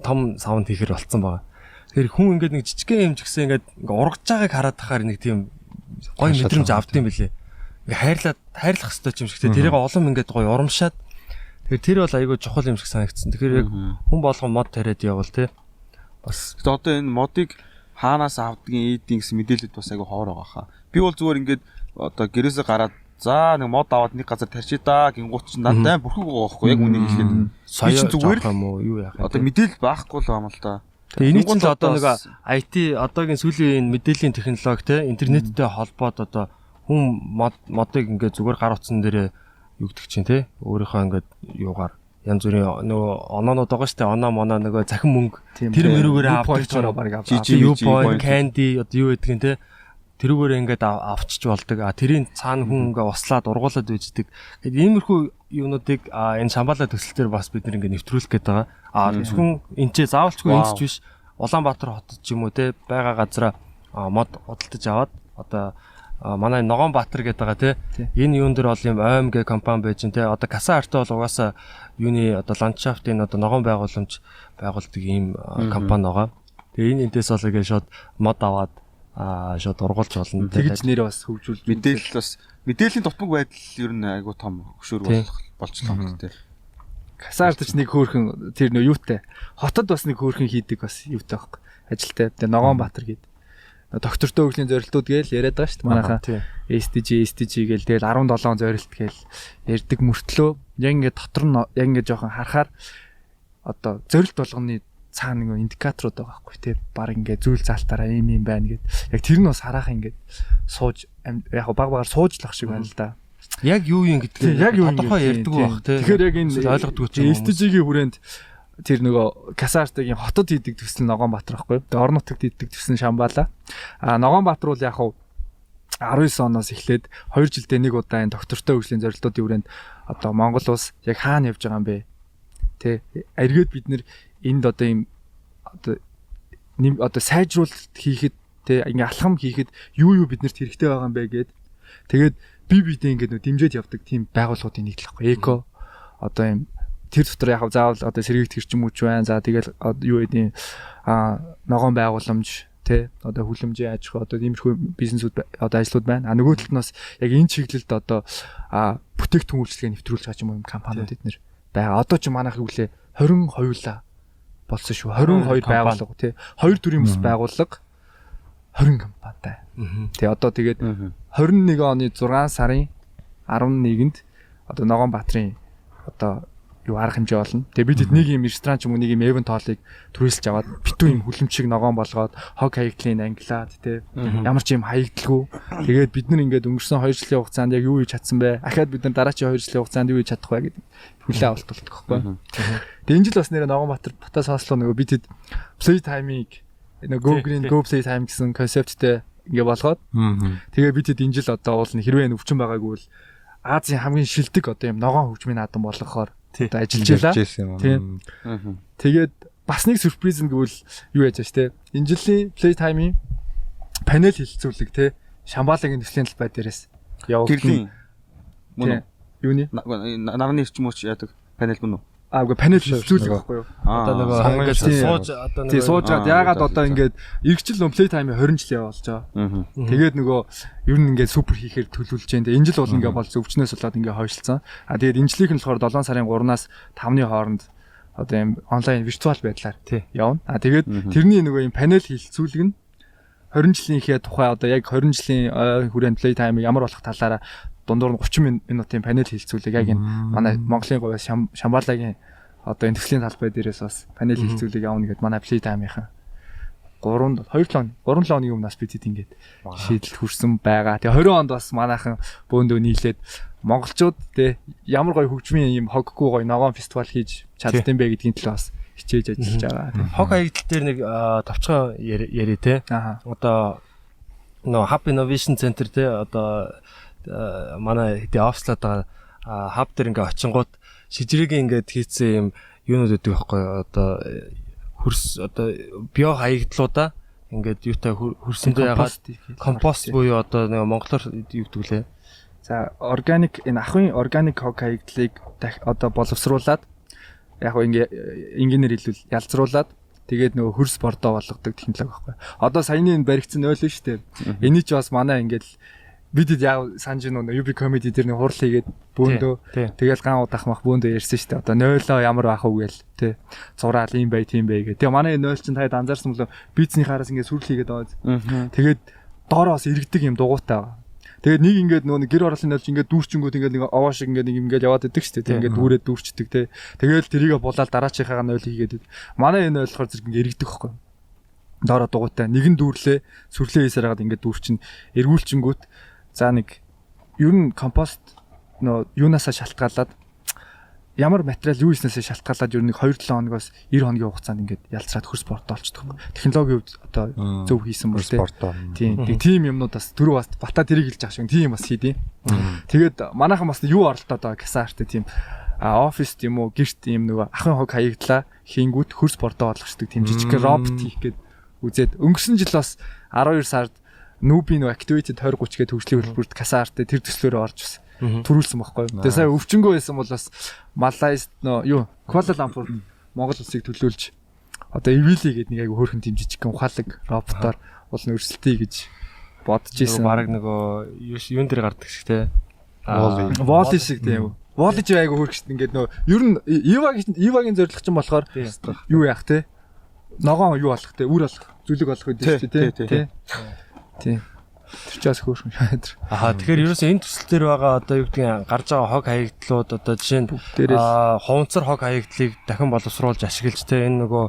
том саунд хийхэр болцсон байгаа. Тэр хүн ингээ нэг жижигхэн юм ч гэсэн ингээ ургаж байгааг хараад тахаар нэг тийм гоё мэдрэмж авдсан билээ. Ингээ хайрлах хэрэгтэй юм шиг те тэрийг улам ингээд гоё урамшаад тэгэхээр тэр бол айгүй чухал юм шиг санагдсан. Тэгэхээр яг хүн болгон мод тариад явал те бас одоо энэ модыг хаанаас авдгийн эдийн гэсэн мэдээлэлд бас айгүй ховор байгаа хаа. Би бол зүгээр ингээд одоо гэрээсээ гараад за нэг мод аваад нэг газар тарьчи да гингууч чинь надад бүрхэг байгаа байхгүй яг үнийг хэлээд. Соёо зүгээр юм уу юу яах вэ? Одоо мэдээлэл байхгүй л юм л да. Тэгээ энийг ч одоо нэг IT одоогийн сүүлийн мэдээллийн технологи те интернеттэй холбоод одоо хүн модыг ингээд зүгээр гар утсан дээр юу гэдэг чинь те өөрийнхөө ингээд юугаар янз бүрийн нөгөө оноонууд байгаа штэ оноо моноо нөгөө захин мөнгө тэр мөрөөгөр авчих чараа баг point candy одоо юу гэдгийг те тэрүүгээр ингээд авчиж болдог тэрийн цаана хүн ингээд услаад ургуулад үйждэг гэхэд иймэрхүү юунуудыг энэ Шамбала төсөл дээр бас бид нэг ингээд нэвтрүүлэх гээд байгаа зөвхөн энэ ч заавалчгүй эндч биш Улаанбаатар хотод ч юм уу те байгаа газараа мод худалдаж аваад одоо манай Ногоон Баатар гэдэг байгаа те энэ юун дээр бол юм ОМГ компани байж те одоо Каса арт бол угаасаа юуны одоо ландшафтын одоо ногоон байгууламж байгуулдаг ийм компани байгаа. Тэгээ энэ энэс бол ингээд шууд мод аваад шууд ургуулж болно те. Тэгж нэрээ бас хөгжүүл мэдээлэл бас мэдээллийн тутмаг байдал ер нь айгүй том хөшөөр болчихлоо юм те. Касаарт ч нэг хөөрхөн тэр нөө юутай хотод бас нэг хөөрхөн хийдэг бас юутай байхгүй ажилтай. Тэгээ Ногоон Баатар гэдэг доктортой хөгжлийн зорилтууд гээл яриад байгаа шүү дээ манайхаа SDG гээл тэгэл 17 зорилт гээл ярьдаг мөртлөө яг ингээд дотор нь яг ингээд жоохон харахаар одоо зорилт болгоны цаана нэг индикаторууд байгаа байхгүй тий баг ингээд зүйл заалтаараа ийм байна гэд яг тэр нь бас харах ингээд сууж яг баг багаар суужлах шиг байна л да. Яг юу юм гэдгийг яг юу тодорхой ярьдаг байх тий. Тэгэхээр яг энэ ойлгодгүй ч юм. SDG-ийн хүрээнд тэр нөгөө Касартагийн хотод хийдэг төсөл Ногоон Баатар байхгүй. Тэгээ орон нутагт хийдэг төсөл Шамбала. Ногоон Баатар бол яг хав 19 оноос эхлээд 2 жилдээ нэг удаа энэ доктортой хөгжлийн зорилтуудын хүрээнд одоо Монгол улс яг хаана явж байгаа юм бэ? Тэ эргээд бид нэр энд одоо ийм одоо сайжруулалт хийхэд тэ ингээ алхам хийхэд юу биднэрт хэрэгтэй байгаа юм бэ гэд тэгээд биедээ ингээд дэмжиж явдаг тийм байгууллагуудын нэг л байхгүй эко одоо ийм тэр дотор яг заавал одоо сэргийгт хэрч юм уу ч байна. За тэгэл юу гэдэг ногоон байгууламж тэ одоо хүлэмжийн аж ахуй одоо иймэрхүү бизнесүүд одоо ажлууд байна. Нөгөө талд нь бас яг энэ чиглэлд одоо бүтээгдэхүүн үйлчлэгээ нэвтрүүлж байгаа юм компаниуд эднэр байгаа. Одоо ч манайх юу лээ 22 болсон шүү. 22 байгууллага тий. 2 төрлийн бүс байгууллага 20 компанитай. Тий одоо тэгээд 21 оны 6 сарын 11-нд одоо Ногоон Баатрын одоо юу арга хэмжээ болно. Тэгээ бид нэг юм ресторан ч юм уу нэг юм эвент хоолыг түрээсэлж аваад битүү юм хүлэмжийг ногоон болгоод хог хаягдлын ангилаад тий ямар ч юм хаягдалгүй. Тэгээд бид нар ингээд өнгөрсөн 2 жилийн хугацаанд яг юу хийж чадсан бэ? Ахаад бид нар дараачийн 2 жилийн хугацаанд юу хийж чадах вэ гэдэг хүлээ авалт болдог байхгүй. Тэгээ энэ жил бас нэр Ногоон Баатар Батаас хааслуу нөгөө бид play time-ыг нөгөө go green go play time гэсэн концепттэй ингээ болгоод тэгээ бид энэ жил одоо уул нь хэрвээ өвчин байгаагүй бол Азийн хамгийн шилдэг одоо юм ногоон хөгжмийн наадам болгохоор одоо ажиллажээ. Тийм. Тэгээд бас нэг сюрприз нь гэвэл юу яаж те энэ жилийн play time-ийн панел хилцүүлэг те Шамбаалагийн төслийн талбай дээрээс явагдсан. Мөн үү? Юуны? Нарны эрчим хүч яадаг панел мөн үү? Үгүй панел хилцүүлэг байхгүй юу? Одоо нөгөө ингээд сууж одоо нөгөө суужгаад яагаад одоо ингээд эргэжил play time-ийн 20 жил явуулж байгаа. Тэгээд нөгөө ер нь ингээд супер хийхээр төлөвлөж जैन. Энэ жил бол ингээд бол өвчнөөс болоод ингээд хойшлцсан. Тэгээд энэ жилийнх нь болохоор 7 сарын 3-наас 5-ны хооронд одоо юм онлайн виртуал байдлаар явна. Тэгээд тэрний нөгөө юм панел хилцүүлэг нь 20 жилийнхээ тухай одоо яг 20 жилийн хүрээнд play time ямар болох талаараа дундуур нь 30 минутын панел хилцүүлэг яг энэ манай Монголын говь Шамбаалагийн одоо энэ төслийн талбай дээрээс бас панел хилцүүлэг явна гэдээ манай play time-ийнхан 3 хоногийн өмнөөс бид ингээд шийдэлд хүрсэн байгаа. Тэгээ 20 онд бас манайхан бөөндөө нийлээд монголчууд те ямар гоё хөгжмийн юм хоггүй гоё ногоон фестивал хийж чаддсан бэ гэдгийн төлөө бас хичээж ажиллаж байгаа. Хог хаягдал дээр нэг товчхон яри те. Одоо нөө Hub Innovation Center те одоо манай хэдий офслаад байгаа хаб дээр ингээ очингууд шижрэгийн ингээд хийцэн юм юунууд өгдөг байхгүй одоо хөрс одоо био хаягдлуудаа ингээд юутай хөрсөндөө ягаад компост буюу одоо нэг монголоор юу гэдэг лээ. За органик энэ ахын органик хог хаягдлыг одоо боловсруулад яг ингээр хэлбэл ялцруулад тэгээд нөгөө хөрс бордоо болгодог технологи байхгүй. Одоо саяны энэ баригдсан 0 шүү дээ. Эний ч бас манай ингээд бидэд яг санаж нөө UB comedy дээр нэг хурал хийгээд бөөндөө тэгэл ган удах мах бөөндөө ярьсан шүү дээ. Одоо 0 ямар байх вэ гээл тий. Зураал юм бай тийм бай гээ. Тэгээ манай 0 чинь таад анзаарсан болов бизнесний хараас ингээд сүрэл хийгээд байгаа. Тэгээд доороос иргэдэг юм дугуйтай байгаа. Тэгээд нэг ингээд нөө гэр ороолын 0 чинь ингээд дүүрчингүүд ингээд нэг овоо шиг ингээд нэг юм ингээд яваад идэг шүү дээ. Тий ингээд дүүрээд дүүрчдэг тий. Тэгээл тэрийгэ булаад дараачихаа 0 хийгээд. Манай 0 болохоор зэрэг ингээд иргэдэг байхгүй. Доороо дугуйтай нэгэн дүүрлээ сүрлээ хийсээр хагаад ингээд дүүрчин эргүүлчингүүт за нэг ер нь компост нөө юунаасаа шалтгаалаад ямар материал юу хийснээсээ шалтгаалаад ер нь 2-7 хоногоос 90 хоногийн хугацаанд ингээд ялцраад хөрс бордоо олчдөг. Технологийн хувьд одоо зөв хийсэн бол тийм юмнууд бас түрүү бас бата тэрийг хэлж байгаа шиг тийм бас хийдیں۔ Тэгээд манайхан бас юу оролдоод байгаа касаартай тийм оффист юм уу гэрт юм нөгөө ахын хог хаягдлаа хийнгүүт хөрс бордоо олгочдөг тийм жижиг робот хийх гээд үзээд өнгөрсөн жил бас 12 сард Нүби нөө activity 20-30 гээд хөгжлийн хөтөлбөрт касаартай тэр төслөөрөө орж төрүүлсэн байхгүй. Тэгээ сая өвчнгөө байсан бол бас Малайз нөө юу Куала Лумпур Монгол улсыг төлөөлж одоо Evili гэдэг нэг айгу хөөрхөн тийм жижиг ухаалаг роботоор уулын өрсөлдөе гэж бодож исэн. Бараг нөгөө юун дээр гардаг шиг те. Воли шиг тийм. Воли ч айгу хөөрх шүү дээ. Ингээд нөө ер нь Ивагийн зорилго ч юм болохоор юу яах те. Ногоон юу болох те. Үр болох зүлэг болох гэдэг шүү дээ те. Тийм. Тэр ч бас хөөрхөн шийдэр. Тэгэхээр ерөөсөө энэ төсөл дээр байгаа одоо юу гэдгийг гарч байгаа хог хаягдлууд одоо жишээ нь хуванцар хог хаягдлыг дахин боловсруулж ашиглаж те энэ нөгөө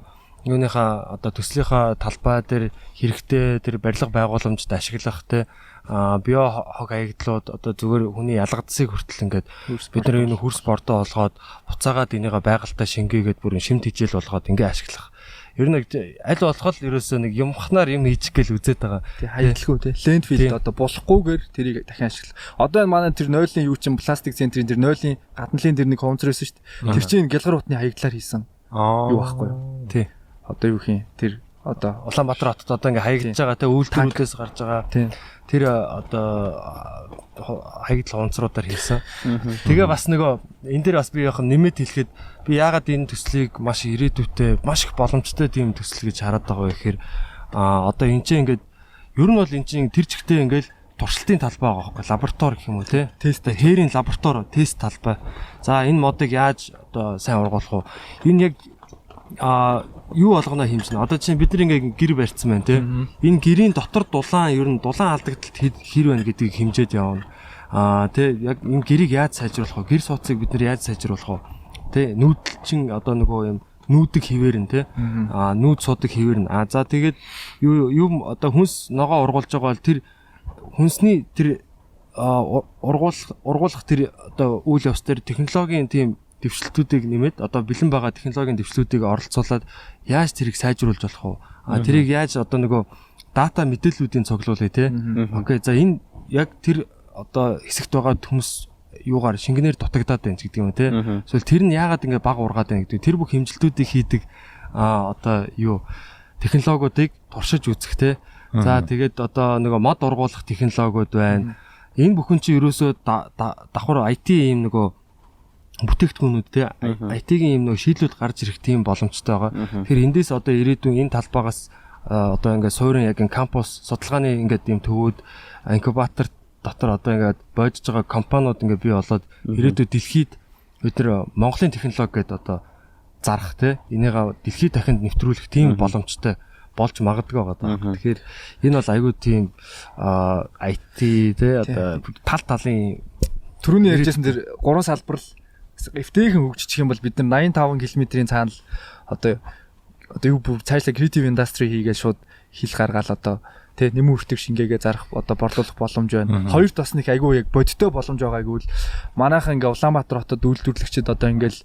юуныхаа одоо төслийнхаа талбай дээр хэрэгтэй тэр барилга байгууламжид ашиглах те био хог хаягдлууд одоо зүгээр хүний ялгадсыг хүртэл ингээд бид нар энэ хөрс бордоо олгоод буцаагаад энийгээ байгальтаа шингээгээд бүрэн шимт хижээл болгоод ингээ ашиглах Ер нь аль болох л ерөөсөө нэг юмхнаар юм хийчих гээл үзээд байгаа. Тий хаягдлгүй тий. Лендфилд одоо болохгүйгээр тэрийг дахин ашиглах. Одоо энэ манай тэр нойлын юу чинь пластик центрийн тэр нойлын гадналын тэр нэг хомцрөөсөн шүү дээ. Тэр чинь гэлгар утны хаягдлаар хийсэн. Юу байхгүй юу? Тий. Одоо юу хин тэр одоо Улаанбаатар хотод одоо ингээ хаягдж байгаа те үйлдвэрүүдээс гарч байгаа. тий. Тэр одоо хаягдл онцруудаар хийсэн. Тэгээ бас нөгөө энэ дээр бас би яах нэмэт хэлэхэд би яагаад энэ төслийг маш ирээдүйтэй маш их боломжтой тийм төсөл гэж хараад байгаа вэ гэхээр одоо энэ чинь ингээд ер нь бол энэ чинь тэр чигтээ ингээд туршилтын талбай байгаа байхгүй лаборатори гэх юм уу те тест хээрийн лаборатори тест талбай. За энэ модыг яаж одоо сайн ургуулах вэ? Энэ яг юу болгоно хэмжнэ. Одоо чинь бид нар ингээ гэр барьсан байна те. Энэ гэрийн дотор дулаан ер нь дулаан алдагдлалт хэр байна гэдгийг хэмжээд явна. Тэ яг энэ гэрийг яаж сайжруулах вэ? Гэр сууцыг бид нар яаж сайжруулах вэ? Тэ нүүдэлчин одоо нөгөө юм нүүдэг хിവэр нь те. Нүүд судаг хിവэр нь. За тэгээд юу одоо хүнс ногоо ургуулж байгаа бол тэр хүнсний тэр ургуулах тэр одоо үйл явц тэр технологийн тийм дэвшлтүүдийг нэмээд одоо бэлэн байгаа технологийн дэвшлүүдийг оролцуулаад яаж тэрийг сайжруулж болох вэ? Тэрийг яаж одоо нөгөө дата мэдээллүүдийн цуглуулъя те. Окей. За энэ яг тэр одоо хэсэгт байгаа хүмүүс юугаар шингэнээр дутагдаад байна гэдэг юм те. Эсвэл тэр нь яагаад ингэ баг ургаад байна гэдэг. Тэр бүх хэмжилтүүдийг хийдэг одоо юу технологиудыг туршиж үзэх те. За тэгээд одоо нөгөө мод ургуулах технологиуд байна. Энэ бүхэн чинь ерөөсөө давхар IT юм нөгөө бүтээгдэхүүнүүд те IT-ийн юм нөгөө шийдлүүд гарч ирэх тийм боломжтой байгаа. Тэгэхээр эндээс одоо ирээдүйн энэ талбайгаас одоо ингээд суурин яг кампус судалгааны ингээд юм төвүүд инкубатор дотор одоо ингээд боожж байгаа компаниуд ингээд бий болоод ирээдүйд дэлхийд бид нар Монголын технологи гэдэг одоо зарах те энийгээ дэлхийд дахинд нэвтрүүлэх тийм боломжтой болж магадгүй байгаа. Тэгэхээр энэ бол айгүй тийм IT те одоо талын түрүүний ярьжсэн тэр 3 салбар л эвтэйхэн хөгжиж юм бол бид нар 85 км-ийн цаанал одоо юу цаашлаа creative industry хийгээд шууд хил гаргаал одоо тэ нэмэн үртэг шингээгээ зарах одоо борлуулах боломж байна. Хоёр тос нэг айгүй яг бодиттой боломж байгаа айгүй л манайхан ингээ Улаанбаатар хотод үйлдвэрлэгчид одоо ингээл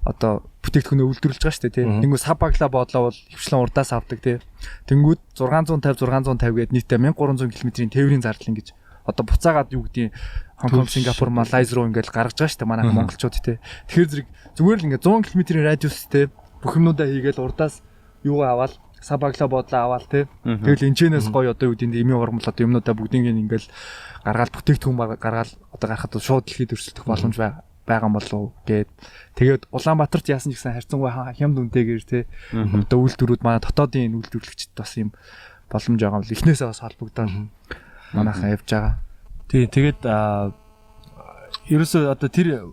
одоо бүтээгдэхүүнээ үйлдвэрлэж байгаа шүү дээ тий. Тэнгүү сабагла бодлоо бол хөвчлэн урдаас авдаг тий. Тэнгүүд 650 гээд нийтдээ 1300 км-ийн тээврийн зардал ингэж одоо буцаагаад юу гэдгийг Хонконг, Сингапур, Малайз руу ингээл гаргаж байгаа шүү дээ манайхан монголчууд тий. Тэгэхээр зүгээр л ингээ 100 км-ийн радиустэй бүх юмнуудаа хийгээл урдаас юугаа аваад сабагла бодлоо аваад тий. Тэгэл энэчнээс гоё одоо юу гэдэг эмийн ургамал одоо юмнуудаа бүгдийг ингээл гаргаал бүтээгдэхүүн гаргаал одоо гарахад шууд дэлхийд өрсөлдөх боломж байгаа юм болов гээд тэгээд Улаанбаатарт яасан ч гэсэн харьцангуй хямд үнэтэйгээр тий. Одоо үйлдвэрүүд манай дотоодын үйлдвэрлэгчд бас юм боломж байгаа юм л эхнээсээ бас холбогдоод манайхан явж байгаа. Тий, тэгээд ерөөсөө одоо тэр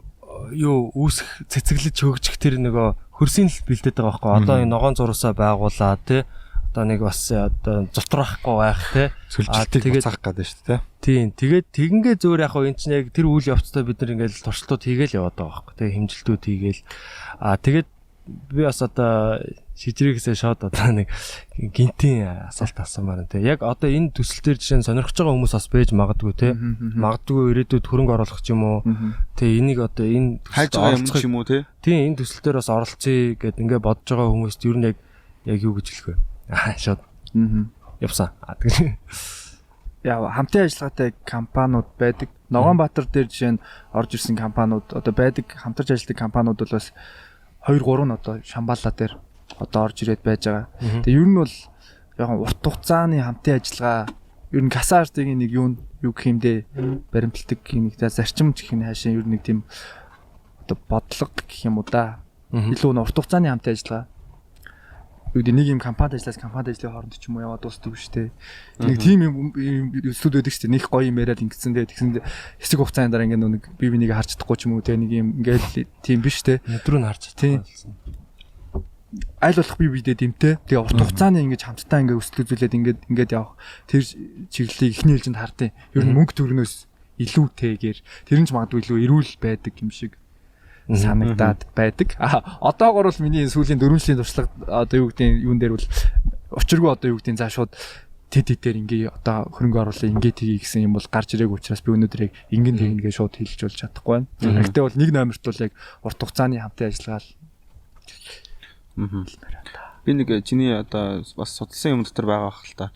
юу үүсэх цэцэглэж хөгжих тэр нөгөө хөрсийн л бэлдээд байгаа байхгүй. Одоо энэ ногоон зурсаа байгуулаад тий. Одоо нэг бас одоо зутрахгүй байх тий. Сүлжилтийг буцаах гэдэг шүү дээ. Тийм. Тэгээд тэгингээ зөөр яг энэ чинь яг тэр үйл явцтай бид нар ингээл туршилтууд хийгээл яваад байгаа байхгүй. Тэгээ хэмжилтүүд хийгээл. Тэгээд би бас одоо шижрээгээсээ шууд одоо нэг гинтийн асуулт асуумаар тий. Яг одоо энэ төсөл төр жишээ нь сонирхож байгаа хүмүүс бас байж магадгүй тий. Магадгүй ирээдүйд хөрөнгө оруулах ч юм уу. Тий энийг одоо энэ хайж байгаа юм ч юм уу тий. Тий энэ төсөл төр бас оролцъё гэд ингээ бодож байгаа хүмүүст ер нь яг юу гэж хэлэх вэ? Шууд. Явсан. Яа хамтын ажиллагаатай компаниуд байдаг. Ногоонбаатар дээр жишээ нь орж ирсэн компаниуд одоо байдаг хамтарч ажилладаг компаниуд бол бас 2-3 нь одоо Шамбала дээр одоо орж ирээд байж байгаа. Тэгээ ер нь бол яг урт хугацааны хамтын ажиллагаа ер нь касаартыг нэг юу гэх юм дээ баримтлагдаг нэг зарчим гэх юм хаашаа ер нь нэг тийм одоо бодлого гэх юм уу да. Илүү урт хугацааны хамтын ажиллагаа нэг юм компанид ажиллаж компанид ажлын хооронд ч юм уу яваад дуустдаг шүү дээ. Нэг тийм юм студ байдаг шүү дээ. Нэг гоё юм яриад ингэсэн дээ. Тэгсэн хэсэг хугацааны дараа ингээ нэг бие бинийг харж чадахгүй ч юм уу те нэг юм ингээл тийм биш те. Өдрөө нь харж чадсан. Айл болох бие биедээ дэмтэй. Тэгээ урт хугацааны ингээ хамтдаа ингээ өсөл үзүүлээд ингээд явах тэр чиглэлийг ихний хэлжинд хардیں۔ Ер нь мөнгө төгрөнөөс илүүтэйгээр тэр нь ч магадгүй илүү эрүүл байдаг юм шиг санагдаад байдаг. Одоогор бол миний сүүлийн 4 жилийн туршлага одоо юу гэдэг юун дээр бол учиргүй одоо юу гэдэг за шууд тэд дээр ингээ одоо хөрөнгө оруулалт ингээ тгий гэсэн юм бол гарч ирээг учраас би өнөөдөр яг ингэн тэгнгээ шууд хэлж болж чадахгүй байна. Гэхдээ бол нэг номерт бол яг урт хугацааны хамтын ажиллагаа л Би нэг чиний одоо бас судалсан юм дотор байгаа бах л та.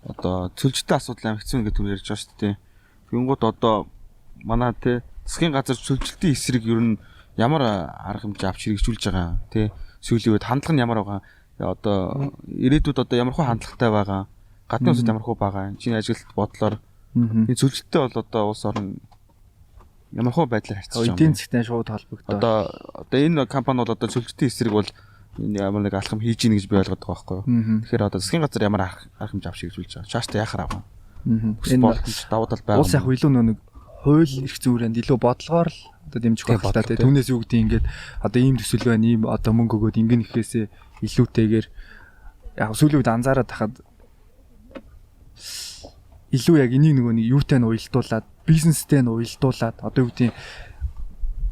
Одоо цөлжтэй асуудал амар хэцүү гэдэг үг ярьж байгаа шүү дээ. Тэнгууд одоо манай те засгийн газар цөлжлтийн эсрэг ер нь ямар арга хэмжээ авч хэрэгжүүлж байгаа те сүүлийн үед хандлага нь ямар байгаа одоо ирээдүйд одоо ямар хөө хандлагатай байгаа гадны улсад ямар хөө байгаа чиний ажилт бодлоор энэ цөлжлттэй бол одоо улс орн ямар хөө байдлаар харьцаж байгаа эдийн засгтай шууд холбогдоо. Одоо энэ компани бол одоо цөлжлтийн эсрэг бол ямар нэг алхам хийж ийн гэж би ойлгоод байгаа байхгүй юу. Тэгэхээр одоо засгийн газар ямар арга хэмжээ авч хэрэгжүүлж байгаа. Чааштай яхаар авах. Энэ давуу тал байгаа. Улс яг илүү нэг хууль эрх зүйрэнд илүү бодлогоор л одоо дэмжих байх та тий. Түүнээс юу гэдэг ингээд одоо ийм төсөл байна, ийм одоо мөнгө өгөөд ингэн ихээсээ илүүтэйгээр яг сүүлийн үед анзаараад тахад илүү яг энийг нэг юутай нь уялдуулаад, бизнестэй нь уялдуулаад одоо юу гэдэг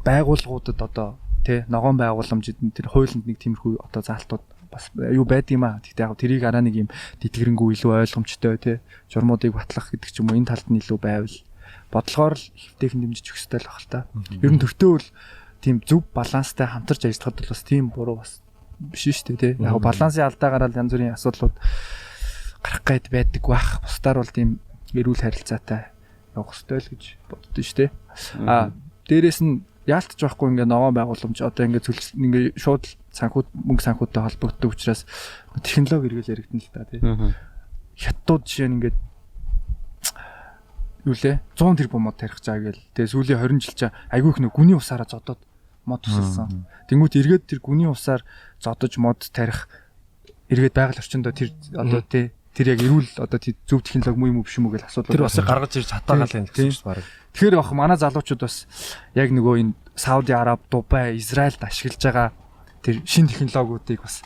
байгууллагуудад одоо тий ногоон байгууламжид тэр хуулинд нэг тиймэрхүү одоо заалтууд бас юу байдгийм аа. Гэхдээ яг тэрийг араа нэг юм тэтгэрэнгүй илүү ойлгомжтой тий журмуудыг батлах гэдэг ч юм уу энэ талд нь илүү байвал бодлогоор л ихтэйхэн дэмжиж өгөх ёстой л баг л та. Ер нь төртөө бол тийм зөв баланстай хамтарч ажиллахад бол бас тийм буруу бас биш шүү дээ тий. Яг балансын алдаагаар л янз бүрийн асуудлууд гарах гээд байдаг бах. Бусдаар бол тийм эрүүл харилцаатай явах ёстой л гэж боддоо шүү дээ. Дээрээс нь яалтч байхгүй ингээ ногоон байгууламж одоо ингээ шууд санхүүд мөнгө санхүүтэй холбогддог учраас технологи эргэл яригдана л та тий. Хятадууд жишээ нь ингээ юу лээ 100 тэрбум мод тарих чаа гээл. Тэгээ сүүлийн 20 жил чаа айгүй их нэг гүний усаараа зодоод мод тусалсан. Тэнгүүт эргээд тэр гүний усаар зодож мод тарих эргээд байгаль орчиндөө тэр одоо тий тэр яг эрүүл одоо зөв технологи муу юм уу биш юм уу гэж асуудал. Тэр бас гаргаж ирж хатаагаал юм гэсэн чинь баг. Тэгэхээр яг манай залуучууд бас яг нөгөө энэ Сауди Араб, Дубай, Израильд ашиглаж байгаа тэр шин технологиудыг бас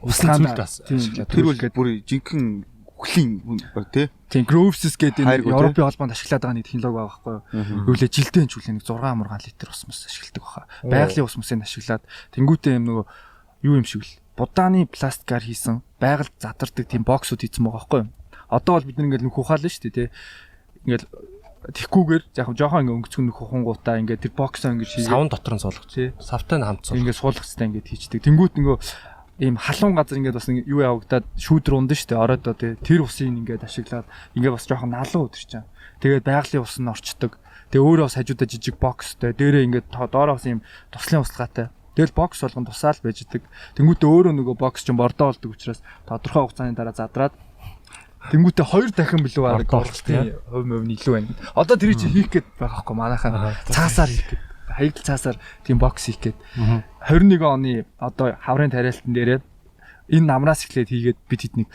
усны зүйлд бас ашиглаад тэр үл бүр жинхэнэ хүлийн тий. Тийм Groves гэдэг энэ Европын холбоонд ашиглаад байгаа нэг технологи байгаа байхгүй юу? Юу лээ жилдээ чүлээ нэг 6 мургаан литр ус мөс ашигладаг баха. Байгалийн ус мөсийг ашиглаад тэнгуүтээ юм нөгөө юу юм шиг л будааны пластикаар хийсэн байгальд задардаг тийм боксууд хийсэн байгаа байхгүй юу? Одоо бол бид нэг ингээл нөх ухаална шүү дээ тий. Ингээл тэгхгүйгээр яг жоохон ингээ өнгөцгөн нөх ухангуудаа ингээ тэр боксоо ингээ хийгээ. Савн дотор нь суулгах тий. Савтай нь хамт суулгах. Ингээ суулгахтай ингээ хийчдэг. Тэнгуут нөгөө ийм халуун газар ингээд бас юу явагдаад шүүдэр ундаа штэ ороодоо тэр усыг ингээд ашиглаад ингээд бас жоохон налуу өдөрч чам. Тэгээд байгалийн ус нь орчдөг. Тэгээ өөрөө бас хажуудаа жижиг бокстэй дээрээ ингээд доороос ийм туслын услагатай. Тэгэл бокс болгон тусаал байж идэг. Тэнгүүтээ өөрөө нөгөө бокс чинь бордоо болдог учраас тодорхой хугацааны дараа задраад тэнгүүтээ 2 дахин билүү арга борлтын хувь нь илүү байна. Одоо тэрийг чи хийх гээд байгаа хгүй манайхаа цаасаар хийх гээд хаягдл цаасаар тийм бокс хийх гээд 21 оны одоо хаврын тариалтан дээрээ энэ намраас эхлээд хийгээд бид хэд нэг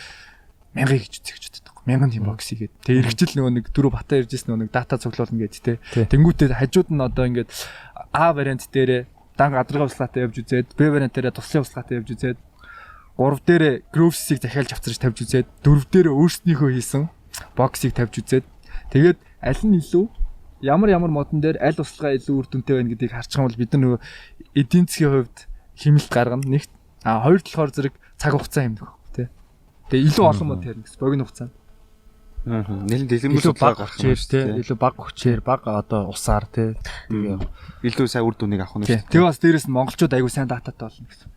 1000 гэж үзэж боддог. 1000 тийм бокс хийгээд. Тэгээ эргэжил нөгөө нэг дөрөв бата иржсэн нөгөө нэг дата цуглуулна гээд те. Тэнгүүтээ хажууд нь одоо ингээд А вариант дээрээ дан гадаргын услаатай явж үзээд Б вариант дээрээ туслын услаатай явж үзээд 3 дээрээ Groves-ийг захиалж авчирч тавьж үзээд 4 дээрээ өөрснийхөө хийсэн боксыг тавьж үзээд тэгээд аль нь илүү ямар модон дээр аль услага илүү үр дүнтэй байна гэдгийг харчих юм бол бид нар нөгөө эдийн засгийн хувьд хэмнэлт гаргана нэгт хоёр талаар зэрэг цаг хугацаа хэмнэх байхгүй тий. Тэгээ илүү олон мод ярина гэсэн богино хугацаанд. Нэлээд дэлгэрүүлэлт гаргах юм шүү дээ. Илүү баг хүчээр баг одоо усаар тий. Тэгээ илүү сайн үр дүнийг авах нь. Тэгээ бас дээрэс нь монголчууд аягүй сайн дататай болно гэсэн.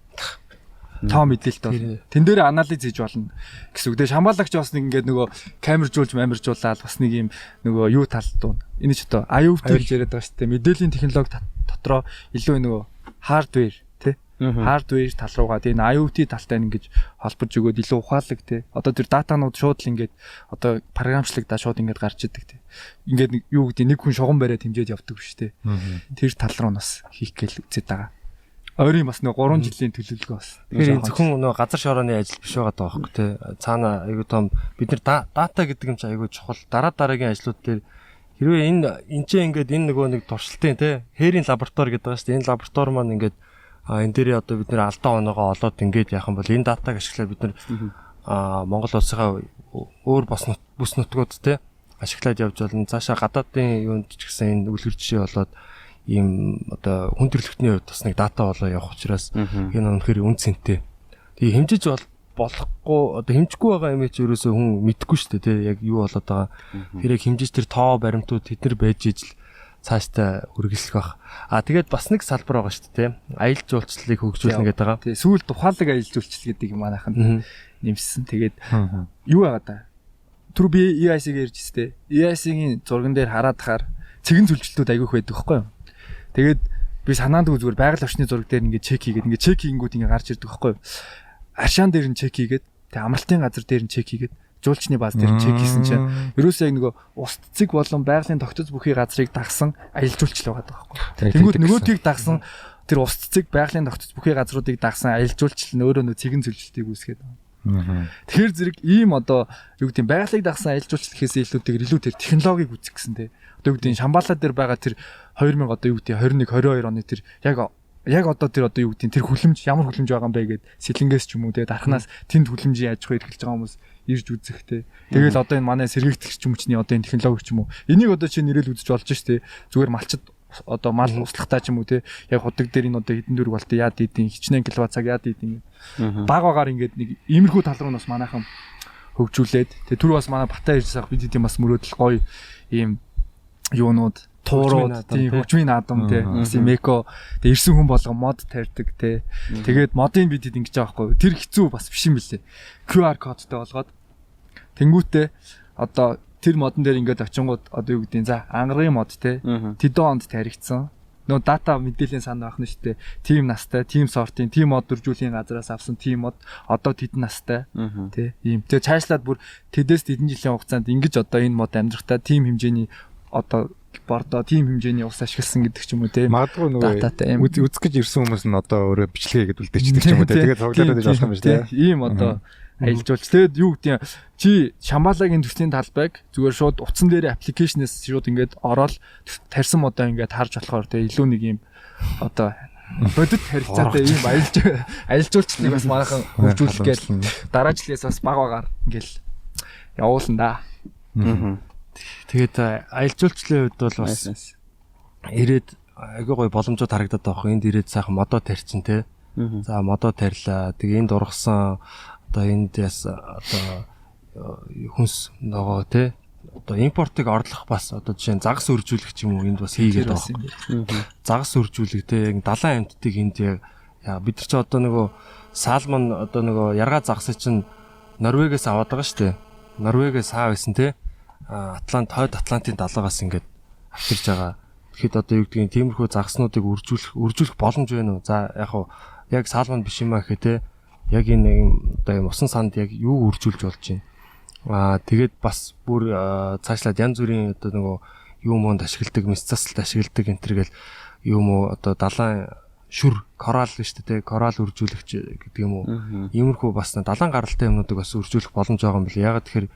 Тоо мэдээлэлтэй болно. Тэн дээр анализ хийж болно гэсэн үг. Тэгээ шамбаалагч бас нэг ингээд нөгөө камержуулаад бас нэг юм нөгөө юу талдуу. Энэ ч одоо IoT гэж яриад байгаа шүү дээ. Мэдээллийн технологи дотроо илүү нөгөө хардвер тий. Хардвер тал руугаа тийм IoT талтай ингэж холбож өгөөд илүү ухаалаг тий. Одоо тэр датанууд шууд л ингээд одоо програмчлагдаа шууд ингээд гарч идэг тий. Ингээд нэг юу гэдэг нэг хүн шугам бариад хэмжээд явдаг биш тий. Тэр тал руу нас хийх гээл үзээд байгаа. Ойрын бас нэг 3 жилийн төлөвлөгөө бас. Тэгэхээр зөвхөн нөгөө газар шорооны ажил биш байгаа даа байхгүй тий. Цаана айгуу том бид нар дата гэдэг юм чи айгуу чухал. Дараагийн ажлууд дээр хэрвээ энэ ч ингээд энэ нөгөө нэг туршилтын тий. Хээрийн лаборатори гэдэг байгаа шүү дээ. Энэ лаборатори маань ингээд энэ дээр одоо бид нэр алдаа оноогоо олоод ингээд яах юм бол энэ датаг ашиглаад бид нар Монгол улсынхаа өөр бүс нутгууд тий ашиглаад явж болно. Цаашаа гадаадын юунд ч гэсэн энэ үлгэр жишээ болоод ийм одоо хүн төрөлхтний хувьд бас нэг дата болоо явах учраас энэ үнэхээр үн цэнтэй. Тэгээ хэмжиж болохгүй одоо хэмжихгүй байгаа юм чи ерөөсөө хүн мэдэхгүй шүү дээ тий яг юу болоод байгаа. Тэр яг хэмжиж тэр тоо баримтууд тэд нар байж ижил цаашдаа үргэлжлэх бах. Тэгээд бас нэг салбар байгаа шүү дээ. Аялал жуулчлалыг хөгжүүлнэ гэдэг байгаа. Тэгээ сүүл тухайлаг аялал жуулчлал гэдэг манайхан нэмсэн. Тэгээд юу байгаа да? Түр би EIC-г ярьж өстэй. EIC-ийн зурган дээр хараад тахаар цэгэн зүлжилтүүд айгүйх байдаг байхгүй юу? Тэгээд би санаанд зүгээр байгаль орчны зураг дээр ингээд чек хийгээд ингээд чек хийнгүүд ингээд гарч ирдэг байхгүй юу? Аршаан дээр нь чек хийгээд тэгээ амралтын газар дээр нь чек хийгээд жуулчны бааз дээр чек хийсэн чинь ерөөсөө яг нөгөө ус цэцэг болон байгалийн тогтоц бүхий газрыг дагсан аялал жуулчлал байгаа байхгүй. Тэнгүүд нөгөөдгийг дагсан тэр ус цэцэг байгалийн тогтоц бүхий газруудыг дагсан аялал жуулчлал нь өөрөө нөгөө цэгэн зөвлөлтийг үүсгээд байна. Тэгэхээр зэрэг ийм одоо юу гэдэг нь байгалыг дагсан аялал жуулчлал гэхээс илүү тэр технологиг үүсгэх гэсэн те. Одоо юу гэдэг нь Шамбалаа дээр байгаа тэр 2000 одоо юу гэдэг 21 22 оны тэр яг одоо тэр одоо юу гэдэг нь тэр хүлэмж ямар хүлэмж байгаа юм бэ гэд сэлэнгээс ч юм уу те дархнаас тэнд хүлэмжийн аж ахуй эрхэлж байгаа хүмүүс ирж үзэхтэй. Тэгэл одоо энэ манай сэргийгдэгч юмчны одоо энэ технологи ч юм уу. Энийг одоо чи нэрэл үзэж болж штэ. Зүгээр малчд одоо мал услахтаа ч юм уу те. Яг худаг дээр энэ одоо хэдэн дөрөв болтой яад ийдин хичнээн киловатт цаг яад ийдин. Баг багаар ингээд нэг иймэрхүү тал руу бас манайхан хөгжүүлээд. Тэгээ түр бас манай Батаа ирж сах бид хэдийн бас мөрөөдөл гоё ийм юунууд туурууд тийм хөгжмийн наадам те бас меко тэгээ ирсэн хүн болго мод тарьдаг те тэгээд модын бид хэд ингэж байгаа байхгүй тэр хэцүү бас биш юм билээ QR кодтай болгоод тэнгүүтээ одоо тэр модон дээр ингээд очингууд одоо юу гэдэг нь за ангаргийн мод те тэдэн онд таригдсан нөө дата мэдээллийн сан байх нь шүү дээ тим настай тим сортын тим мод дөржүүлийн газраас авсан тим мод одоо тэдэн настай те ийм тэгээ цаашлаад бүр тэдээс тэдэн жилийн хугацаанд ингэж одоо энэ мод амьдрахтаа тим хэмжээний одоо бордо тим хэмжээний ус ашигласан гэдэг ч юм уу те магадгүй нөгөө үзэх гэж ирсэн хүмүүс нь одоо өөрөө бичлэгээ гэдээ үлдээчихдэг ч юм уу те тэгээд цуглаад байж болох юм биш те ийм одоо аялал жуулч тэгээд юу гэдэг юм чи Шамбалагийн төслийн талбайг зүгээр шууд утсан дээр аппликейшнээс шууд ингээд ороод тарьсан модоо ингээд харж болохоор те илүү нэг ийм одоо бодит харилцаатай ийм аялал жуулчлалыг бас манайхан хөгжүүлэх гээл дараа жилээс бас баг багаар ингээд явуулна да. Тэгээд аялал жуулчлалын хувьд бол бас ирээд айгүй гоё боломжууд харагдаад байгаа хөө энд ирээд сайхан модоо тарьчин те. За модоо тарьлаа. Тэгээ энд ургасан одоо энд яс одоо хүнс нөгөө те одоо импортыг орлох бас одоо жишээ нь загас үржүүлэх ч юм уу энд бас хийгээд байгаа. Загас үржүүлэх те яг далайн амьтдыг энд бид нар ч одоо нөгөө салмон одоо нөгөө яргаа загасыг чинь Норвегиас аваад байгаа шүү дээ. Норвегиас хаа байсан те хойд Атлантын далаагаас ингээд авчирж байгаа. Тэгэхэд одоо юу гэдгийг тиймэрхүү загаснуудыг үржүүлэх боломж байна уу? За яг салмон биш юм аа гэхэ те. Яг энэ одоо юм усан санд яг юу үржүүлж болж байна. Тэгээд бас бүр цаашлаад янз бүрийн одоо нөгөө юу муунд ашигладаг, мяццасалт ашигладаг энэ төр гэл юм уу одоо далайн шүр корал шүү дээ те. Корал үржүүлэгч гэдэг юм уу? Иймэрхүү бас далайн гаралтай юмнуудыг бас үржүүлэх боломж байгаа юм бэл. Ягаад тэгэхээр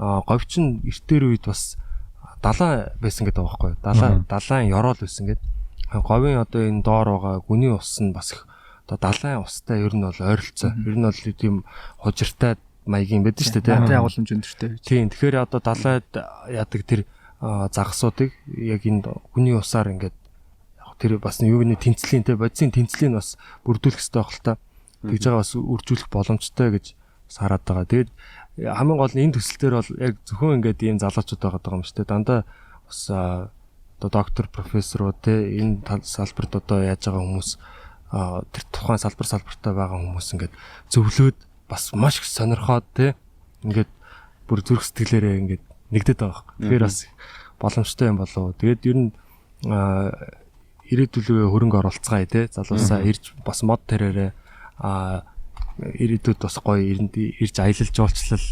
говьчин эртээр үед бас далайн байсан гэдэг байгаа байхгүй. Далайн ёроол байсан гэдэг. Говийн одоо энэ доор байгаа гүний ус нь бас одоо далайн устай ер нь бол ойролцоо. Ер нь бол тийм хужиртай маягийн байдаг шүү дээ. Далайн агуулмж өндөртэй. Тийм. Тэгэхээр одоо далайд яадаг тэр загасуудыг яг энэ гүний усаар ингээд тэр бас юуны тэнцлийн те бодисын тэнцлийг бас бүрдүүлэх хэрэгтэй байх л та. Тэгж байгаа бас үржүүлэх боломжтой гэж хараад байгаа. Тэгээд хамгийн гол нь энэ төсөл дээр бол яг зөвхөн ингээд ийм залуучууд байгаа юм шүү дээ. Дандаа бас одоо доктор, профессорууд те энэ салбарт одоо яаж байгаа хүмүүс тэр тухайн салбартаа байгаа хүмүүс ингээд зөвлөөд бас маш их сонирхоод те ингээд бүр зүрх сэтгэлээрээ ингээд нэгдэт байгаа. Тэгэхээр бас боломжтой юм болов. Тэгээд ер нь ирээдүлээ хөрөнгө оруулцгаая те залуусаа ирж бас мод тэрээрээ ирээдүйд бас гоё ирж аялал жуулчлал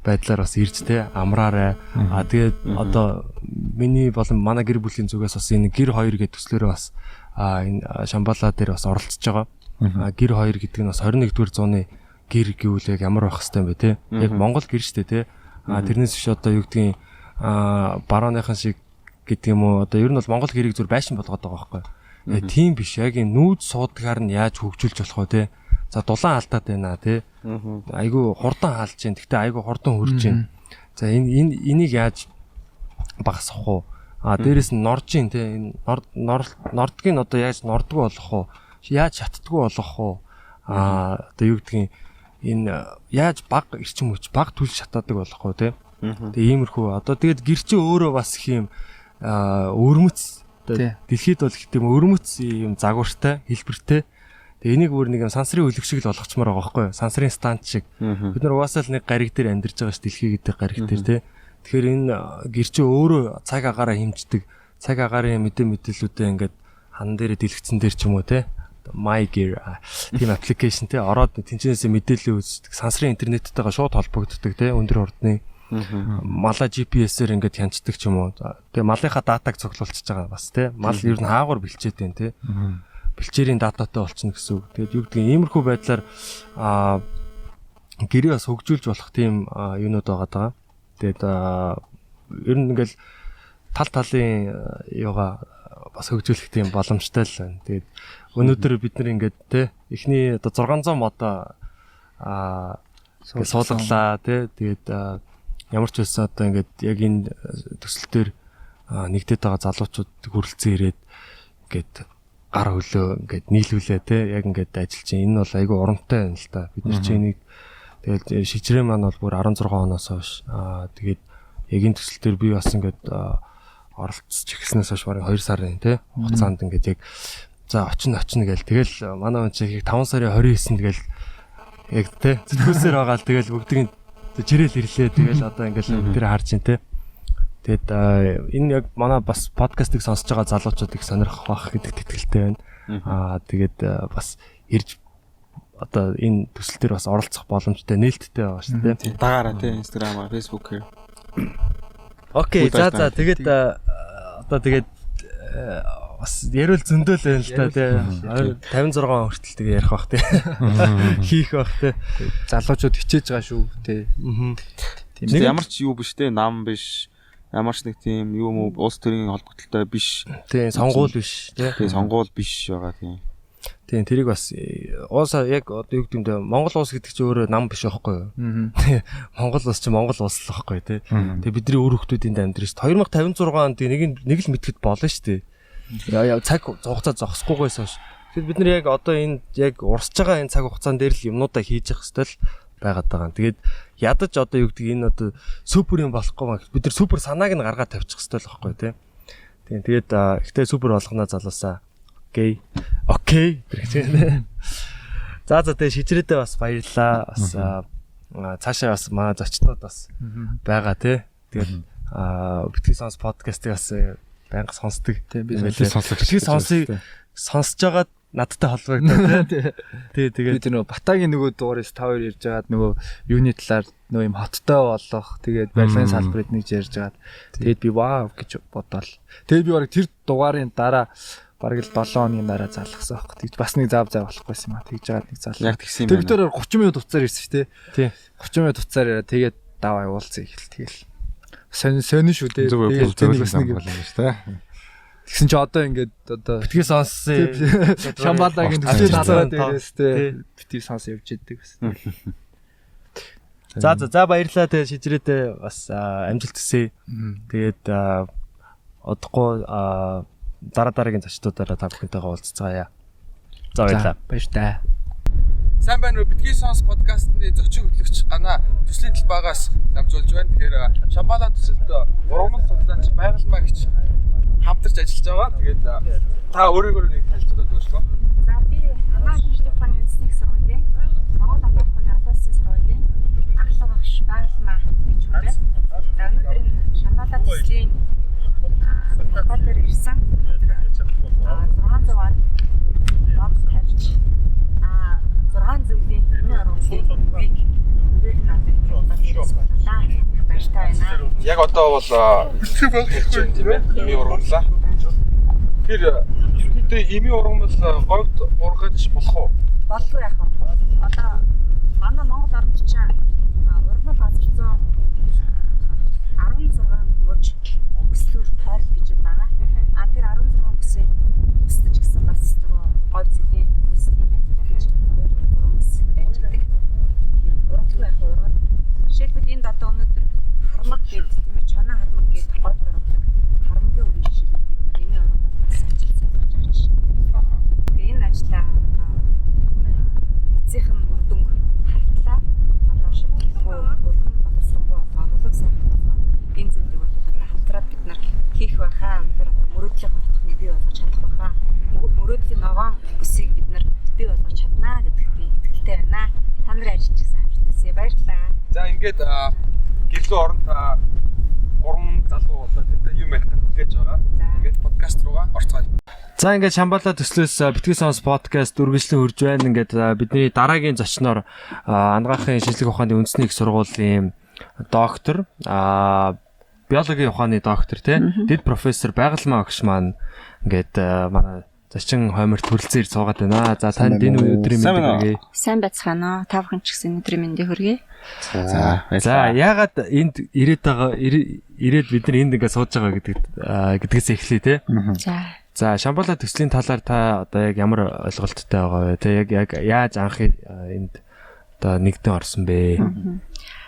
байдлаар бас ирж те амраарай. Тэгээд одоо миний болон манай гэр бүлийн зүгээс бас энэ гэр 2 гэдэг төслөөрөө бас энэ Шамбалаа дээр бас оролцож байгаа. Гэр 2 гэдэг нь бас 21-р зууны гэр гэвэл яг ямар байх хэвтэй юм бэ те. Яг Монгол гэр штэ те. Тэрнээс биш одоо юу гэдгийг барууныхан шиг гэдэг юм уу. Одоо ер нь бол Монгол гэрийг зүр байшин болгоод байгаа байхгүй. Тийм биш. Яг энэ нүүд суудгаар нь яаж хөгжүүлж болох вэ те. За дулаан алдаад байна тий. Айгу хурдан хаалж чинь. Гэхдээ айгу хурдан хөрж чинь. За энийг яаж багасгах уу? Дээрээс нь норжин тий. Нордгийг нь одоо яаж нордгоо болгох уу? Яаж шатдаггүй болгох уу? Одоо юу гэдгийг энэ яаж баг эрчим хүч баг түл шатаадаг болох уу тий. Тэгээ иймэрхүү одоо тэгээд гэр чи өөрөө бас их юм өрмөц дэлхийд бол гэдэг юм өрмөц юм загвартай, хэлбэртэй. Тэгээ энийг бүр нэг юм сансрын үлэг шиг л болгочмоор байгаа байхгүй юу? Сансрын станц шиг. Бид нар угаасаа л нэг гариг дээр амьдарч байгаа ш дэлхий гэдэг гариг дээр тий. Тэгэхээр энэ гэр чи өөрөө цаг агаараа хэмждэг. Цаг агаарын мэдээллүүдээ ингээд хан дээрээ дэлгэцэн дээр ч юм уу тий. My Gear тийм аппликейшн тий. Ороод тэнцэнээс мэдээлэл үздэг. Сансрын интернеттэйгээ шууд холбогддог тий. Өндөр хурдны мала GPS-ээр ингээд хянцдаг ч юм уу. Тэгээ малынхаа датаг цуглуулчихж байгаа бас тий. Мал ер нь хаагур бэлчээд байна тий. Бэлчээрийн дататай болчихно гэсэн үг. Тэгээд юу гэдгийг иймэрхүү байдлаар гэрээ бас хөгжүүлж болох тийм юунууд байгаа даа. Тэгээд ер нь ингээл тал талын юугаа бас хөгжүүлэх тийм боломжтой л байна. Тэгээд өнөөдөр бид нар ингээд те эхний одоо 600 модоо суулгалаа те. Тэгээд ямар ч байсан одоо ингээд яг энэ төсөл төр нэгдээд байгаа залуучууд хүрэлцэн ирээд ингээд гар хөлөө ингээд нийлүүлээ те яг ингээд ажиллаж чинь энэ бол айгүй урамтай байна л та бид нар чинь энийг тэгээд шижрээ маань бол бүр 16 оноос хойш тэгээд яг энэ төсөл төр би бас ингээд оролцож эхэлснээс хойш бараг 2 сарын те хугацаанд ингээд яг за очно гээл тэгэл манай хүн чинь 5 сарын 29-нд гээл яг те зүтгүүлсээр байгаа л тэгэл бүгдийн жирээл ирлээ тэгэл одоо ингээд бүгдээр харж ин те. Тэгээд энэ яг манай бас подкастыг сонсож байгаа залуучуудыг сонирхох байх гэдэгт итгэлтэй байна. Тэгээд бас ирж одоо энэ төсөл төр бас оролцох боломжтой нээлттэй байгаа шүү дээ. Дагаараа тий Instagram, Facebook-ээр. Окей, за тэгээд одоо тэгээд бас ярил зөндөөл байна л да тий. 56 хүртэл тэгээ ярих бах тий. Хийх бах тий. Залуучууд хичээж байгаа шүү тий. Тийм ямар ч юу биш тий, нам биш. Ямар ч нэг тийм юу юм улс төрийн холбогдлолтой биш. Тийм, сонгуул биш тий. Тийм, сонгуул биш байгаа тийм. Тийм, тэрийг бас ууса яг одоо юу гэдэг юм бэ? Монгол улс гэдэг чинь өөрөө нам биш байхгүй юу? Монгол улс чинь Монгол улс л байхгүй тий. Тэгээ бидний өөр хүмүүсийн амьдрал шүү. 2056 онд нэг л мэдгэд болно шүү дээ. Яа цаг хугацаа зогсохгүйгээс хойш. Тэгэхээр бид нар яг одоо энэ яг урсж байгаа энэ цаг хугацаан дээр л юмнуудаа хийж явах хэрэгтэй л байгаад байгаа. Тэгээд ядаж одоо юу гэдэг энэ одоо супер юм болохгүй маа. Бид нар супер санааг нь гаргаад тавьчих хэрэгтэй л байхгүй тий. Тийм тэгээд ихтэй супер болгоно залуусаа. Окей. За тэгээ шижрээдээ бас баярлаа. Бас цаашаа бас манай зочдод бас байгаа тий. Тэгээд битгий сонс подкастыг бас байнга сонсдог. Тийм би битгий сонсыг сонсож байгаа надтай холбогдоо тий. Тэгээд бид нөгөө Батагийн нөгөө дугаарыг 5-2 ярьж байгаад нөгөө юуны талаар нөгөө юм хоттой болох тэгээд барилгын салбарыг нэг ярьж байгаад тэгээд би вау гэж бодоол. Тэгээд би бараг тэр дугаарын дараа бараг л 7 хоногийн дараа залгасан аахгүй. Тэгж бас нэг зав болохгүйсэн юм а. Тэгж жагаад нэг залгав. Яг тэгсэн юм байна. Тэр дээр 30 минут уцаар ирсэн шүү дээ. тий. 30 минут уцаар ирээ тэгээд даваа уулзъя гэл тэгэл. Сонин шүү дээ. Тэгэл зөвлөсөн юм байна шүү дээ. Тэгсэн чи одоо ингээд одоо битгий сонссон. Шамбалагийн төсөл назараа дээрээс тэ битгий сонс явж идэг гэсэн. За баярлалаа тэгээ шижрээдээ бас амжилт хүсье. Тэгээд одохгүй дараагийн зочдуудаараа та бүхэнтэйгээ уулзцаая. За баярлалаа. Баярлалаа. Сайн байна уу? Битгий сонс подкастны зочин хөтлөгч Ганаа төслийн талбайгаас дамжуулж байна. Тэгэхээр Шамбала төсөлд ургамал судлаач байгалмаа гэж хамтарч ажиллаж байгаа. Тэгээд та өөрийгөө нэг танилцуулаад өгөөч. За би Хамаа Хинжлэхүүний үндэсний сургуулийн Монгол Амбай ухааны олон улсын сургуулийн ахлах багш байгалмаа гэж хүн байна. За өнөөдөр энэ Шамбала төслийн талбай дээр ирсэн 600-аад мод тавьж 6 зүйлийн энэ ургамлын үеийг өөр надад хэлсэн. Баяртай байна. Яг одоо бол хэлж байна тийм ээ. Ими ургамлаа. Тэр ими ургамал говьд ургаж болох уу? Болгүй яах вэ? Одоо манай Монгол орнд чинь ургамал газар зүүн 16 мөж өслөөр тойр гэж юм байна. Тэр 16 бүсээ өсдөж гисэн бас говь зэлийн бүс тийм ээ. Гэж өөр ургамс байж байгаа. Ургамлгүй яах вэ? Жишээлбэл энд одоо өнөөдөр хармаг гэдэг тийм ээ чоноо хармаг гэдэг говь ургамлаг харамгийн үрийн шиг бид нар энэ ургамлаас ажил хийж байгаа. Тэгээ энэ ажлаа эцсийнхэн Баярлалаа. За ингээд гэрлөө оронд 3 залуу одоо тэд юм ярих хүлээж байгаа. Ингээд подкаст руугаа орцгоё. За ингээд Шамбала төслөөс битгий сонс подкаст үргэлжлэн хурж байна. Ингээд бидний дараагийн зочноор анагаахын шинжлэх ухааны үндэсний их сургуулийн доктор биологийн ухааны доктор дэд профессор Байгалмаа огш маань ингээд манай зочин хойморт хүрэлцээр суугаад байна. За танд энэ өдрийн мэндийг хүргэе. Сайн байцгаана уу? Та бүхэн ч гэсэн өдрийн мэндийг хүргэе. За яагаад энд ирээд бид нар энд ингээд сууж байгаа гэдгээс эхлэе те. За Шамбала төслийн талаар та одоо яг ямар ойлголттой байгаа вэ? Тэ яг яаж анх энд одоо нэгдэн орсон бэ?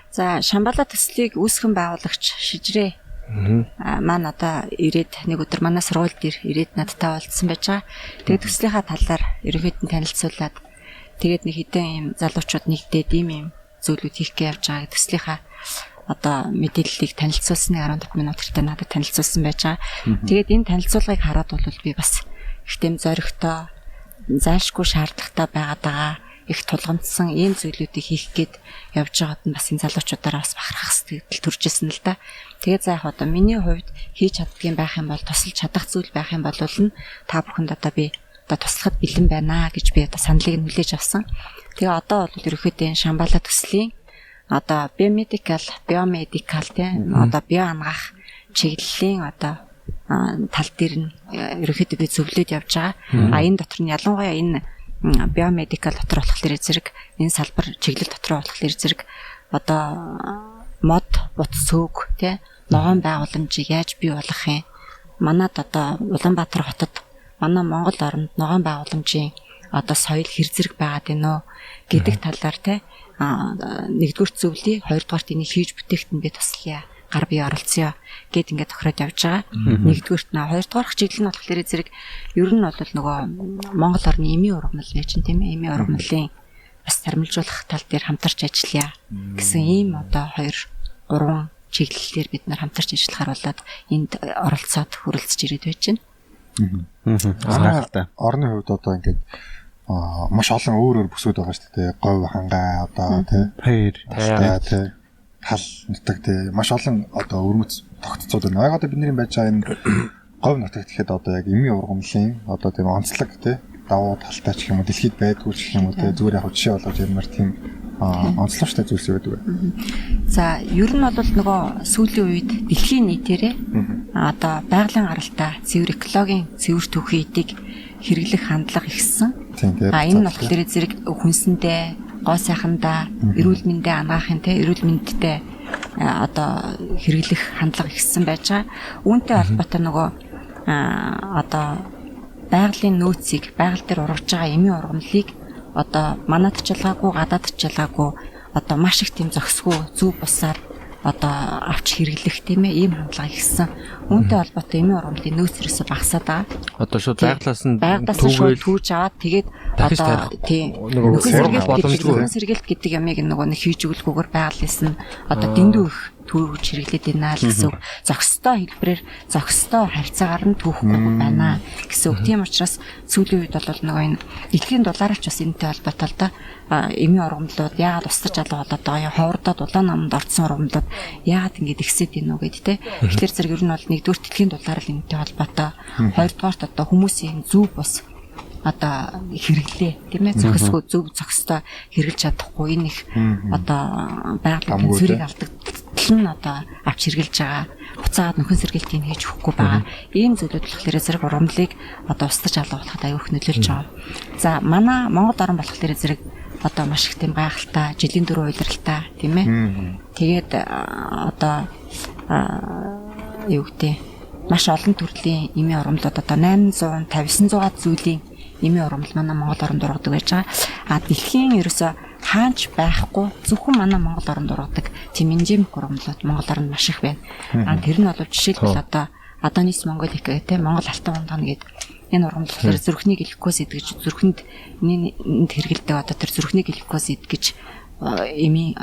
За Шамбала төслийг үүсгэн байгуулагч Шижрээ маань одоо ирээд нэг өдөр манай сургууль дээр ирээд надтай уулзсан байж байгаа. Тэгээд төслийнхаа талаар ерөнхийдөө танилцуулаад тэгээд нэг хэдэн юм залуучууд нэгдээд ийм зүйлүүд хийх гэж явж байгаа. Төслийнхаа одоо мэдээллийг танилцуулсны 15 минуттай надад танилцуулсан байж байгаа. Тэгээд энэ танилцуулгыг хараад бол би бас их тэм зоригтой, заашгүй шаардлагатай байгаад байгаа. Их тулгамдсан ийм зүйлүүдийг хийх гээд явж байгаад нь бас энэ залуучуудаараа бас бахархах сэтгэл төрж исэн л да. Тэгээд за яг одоо миний хувьд хийж чаддгийн байх юм бол тусалж чадах зүйл байх юм бол та бүхэнд одоо би одоо туслахад бэлэн байна гэж би одоо саналыг нь хүлээж авсан. Тэгээ одоо бол ерөөхдөө Шамбала төслийн одоо биомедикал тийм одоо био ангаах чиглэлийн одоо тал дээр нь ерөөхдөө би зөвлөд явж байгаа. Энэ дотор нь ялангуяа энэ биомедикал дотор болохоор зэрэг энэ салбар чиглэл дотор болохоор зэрэг одоо мод бут сөөг тий ногоон байгууламжийг яаж бий болгох юм? Манад одоо Улаанбаатар хотод манай Монгол оронд ногоон байгууламжийн одоо соёл хэр зэрэг байгаад байна уу гэдэг талаар тий нэгдүгээр зөвлөе, хоёрдугаарт энийг хийж бүтээгт нь би туслая, гар бие оролцъё гэд ингээд тохироод явж байгаа. Нэгдүгээрт хоёрдугаарх чиглэл нь болохоор зэрэг ер нь бол нөгөө Монгол орны эмийн ургамал байж тийм ээ, эмийн ургамлын бас сармилжуулах тал дээр хамтарч ажиллая гэсэн ийм одоо 2-3 чиглэлээр бид нар хамтарч ажиллахаар болоод энд оролцоод хүрэлцэж ирээд байж байна. Орны хувьд одоо ингээд маш олон өөр бүсүүд байгаа шүү дээ. Говь, хангай, одоо тий баяр, тал нутаг тий маш олон одоо өрмөц тогтцоод байна. Яг одоо бидний байж байгаа энэ говь нутагт гэхэд одоо яг эмийн ургамлын одоо тийм онцлог тий давуу талтай ч юм уу дэлхийд байдгүй ч юм уу тий зүгээр яг жишээ болгож ярмаар тийм онцлогтой зүйлс байдаг бай. За ер нь бол нөгөө сүүлийн үед дэлхийн нийтээрээ одоо байгалийн гаралтай цэвэр экологийн цэвэр түүхий эдийг хэрэглэх хандлага ихссэн. Энэ нь болохоор зэрэг хүнсэндээ, гоо сайхандаа, эрүүл мэндэ анагаахын те эрүүл мэндтэй одоо хэрэглэх хандлага ихссэн байж байгаа. Үүнтэй холбоотой нөгөө одоо байгалийн нөөцийг байгаль дээр ургаж байгаа эмийн ургамлыг одоо манад ч ялгаагүй, гадаад ч ялгаагүй одоо маш их тийм зохисгүй зөв бусаар одоо авч хэрэглэх тийм ээ ийм хандлага ихсэн. Үүнтэй холбоотой эмийн ургамлын нөөц ерөөсө багасаад байгаа. Одоо шууд байгалаас нь түүж аваад тэгээд одоо тийм нөхөн сэргэлт гэдэг ямыг нөгөө нэг хийж өгөлгүйгээр байгалаас нь одоо дэндүү их түүж хэрэглээд байна л гэсэн үг. Зохистой хэлбэрээр зохистой харьцаагаар нь түүхгүй байна гэсэн үг. Тийм учраас сүүлийн үед бол нөгөө энэ эдгээр дулаарч бас энэтэй холбоотой л да эмийн ургамлууд яагаад устж алга болоод байгаа юм ховордоод улаан намд орцсон ургамлууд яагаад ингэж ихсээд байна уу гэд тэ. Тэгэхээр зэрэг ер нь бол нэгдүгээр тэтгэлийн дулаар л энэтэй холбоотой. Хоёрдугаарт одоо хүмүүсийн зөв бус одоо хэрэглээ тийм ээ зохисгүй зөв зохистой хэрэглэж чадахгүй энэ их одоо байгалийн зүрийг алдагдтал нь одоо авч хэрэглэж байгаа буцаагаад нөхөн сэргээлтийг хийж өгөхгүй байгаа ийм зүйлүүд болохоор зэрэг ургамлыг одоо устж алга болоход аюух нөлөөлж байгаа. За манай Монгол орн болохоор зэрэг одоо маш их тийм гайхалтай жилийн дөрөв уйлралтай тийм ээ. Тэгээд одоо юу гэдэг маш олон төрлийн эмийн ургамлууд одоо 800 900 зүйлийн эмийн ургамал манай Монгол оронд ургадаг байж байгаа. Дэлхийн ерөөсө хаач байхгүй зөвхөн манай Монгол оронд ургадаг тийм энжимик ургамлууд Монгол оронд маш их байна. Тэр нь бол жишээлбэл одоо Адонис Монголик гэх Монгол алтан унган гэдэг энэ ургамлаар зүрхний глюкоз идгэж зүрхэнд энд хэрэгэлдэг одоо тэр зүрхний глюкоз идгэж эмийн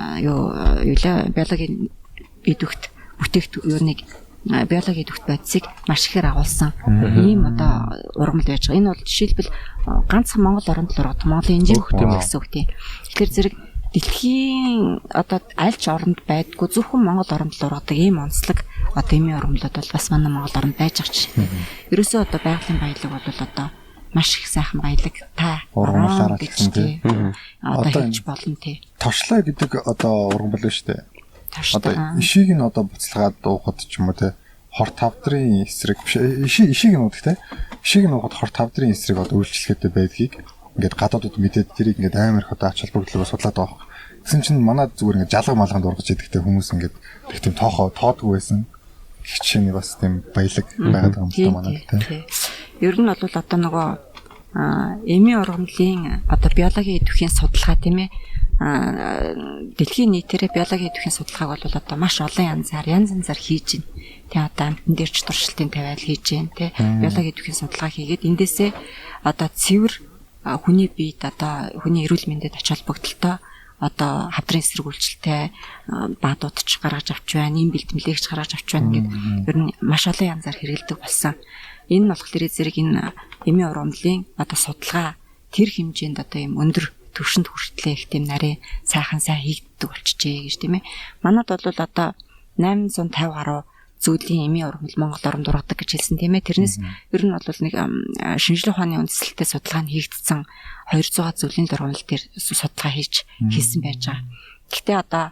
биологийн идэвхт бүтээгт юуныг биологийн идэвхт бодисыг маш ихээр агуулсан ийм одоо ургамал байж байгаа. Энэ бол жишээлбэл ганцхан Монгол оронд л ургадаг Монголын энжим гэсэн үг тийм. Тэгэхээр зэрэг дэлхийн одоо аль ч оронд байдгүй зөвхөн Монгол оронд л ургадаг ийм онцлог одоо эмийн ургамлууд бол бас манай Монгол оронд байж байгаа ч. Ерөөсөө одоо байгалийн баялаг бол одоо маш их сайхан баялаг та ургамлаараа гэсэн тий. Одоо хийж болно тий. Торшлаа гэдэг одоо ургамл байна шүү дээ. Одоо Торшлаа. ишийг нь одоо буцалгаад дуухад ч юм уу тий. Хор тавдрын эсрэг биш ишийг нь уудаг тий. Ишийг нь уугаад хор тавдрын эсрэг одоо үйлчлэхтэй байдгийг ингээд гадаадууд мэдээд тэрийг ингээд амар их одоо ач холбогдлого судлаад байгаа. Тэгсэн чинь манай зүгээр ингээд жалга малганд ургаж идэгтэй хүмүүс ингээд их тийм тоодгүй байсан. Хичээний бас тийм баялаг байгаад байгаа юм л манай тий. Ер нь бол одоо нөгөө эмийн ургамлын одоо биологийн идэвхийн судалгаа тийм ээ дэлхийн нийтээрээ биологийн идэвхийн судалгааг бол одоо маш олон янз янзаар хийж байна. Тэ одоо амтан дээр ч туршилтын тавиал хийж байна тэ биологийн идэвхийн судалгаа хийгээд эндээсээ одоо цэвэр хүний биед одоо хүний эрүүл мэндэд ач холбогдолтой одоо хавдрын эсрэг үйлчлэлтэй баадууд ч гаргаж авч байна, ийм бэлтгэлийг ч гаргаж авч байна гэдэг ер нь маш олон янзаар хэрэгэлдэг болсон. Энэ болохоор зэрэг энэ эмийн ургамлын одоо судалгаа тэр хэмжээнд одоо ийм өндөр төвшөнд хүртлээ их тийм нарийн сайхан сайн хийгддэг болчихжээ гэж тийм ээ. Манад бол одоо 850 гаруй зүйлийн эмийн ургамал Монгол оронд ургадаг гэж хэлсэн тийм ээ. Тэрнээс ер нь бол нэг шинжлэх ухааны үндэслэлтэй судалгаа нь хийгдсэн 200 зүйлийн ургамал дээр судалгаа хийсэн байж байгаа. Гэхдээ одоо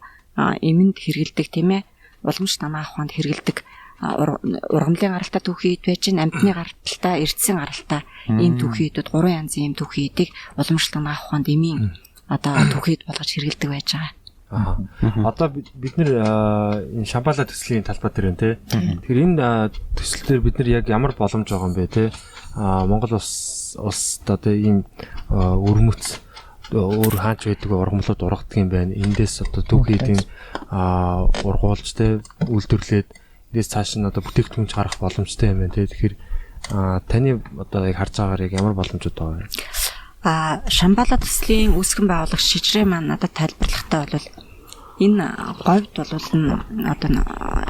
эмэнд хэрэгэлдэг тийм ээ. Уламж намаа ухаанд хэрэгэлдэг ургамлын гаралтай түүхий ид байж гэн амтны гаралтай эрдэсийн гаралтай ийм түүхий идүүд 3 янзын ийм түүхий идийг уламжлалт намаа ухаанд эмийн одоо түүхийд болгож хэрэгэлдэг байж байгаа. Одоо бид нэр энэ Шамбала төслийн талбай дээр байна те. Тэгэхээр энэ төсөл дээр бид нар яг ямар боломж байгаа юм бэ те? Монгол улсд одоо ийм өрмөц өөр хаач байдаг ургамлууд ургадаг юм байна. Эндээс одоо түүхийдийн ургуулж те үйлдвэрлээд эндээс цааш нь одоо бүтээгдэхүүн гарах боломжтой юм байна те. Тэгэхээр таны одоо яг харж байгаагаар яг ямар боломжууд байгаа вэ? Шамбала төслийн үүсгэн байгуулагч шижрээ маань надад тайлбарлахтаа бол энэ говьд бол одоо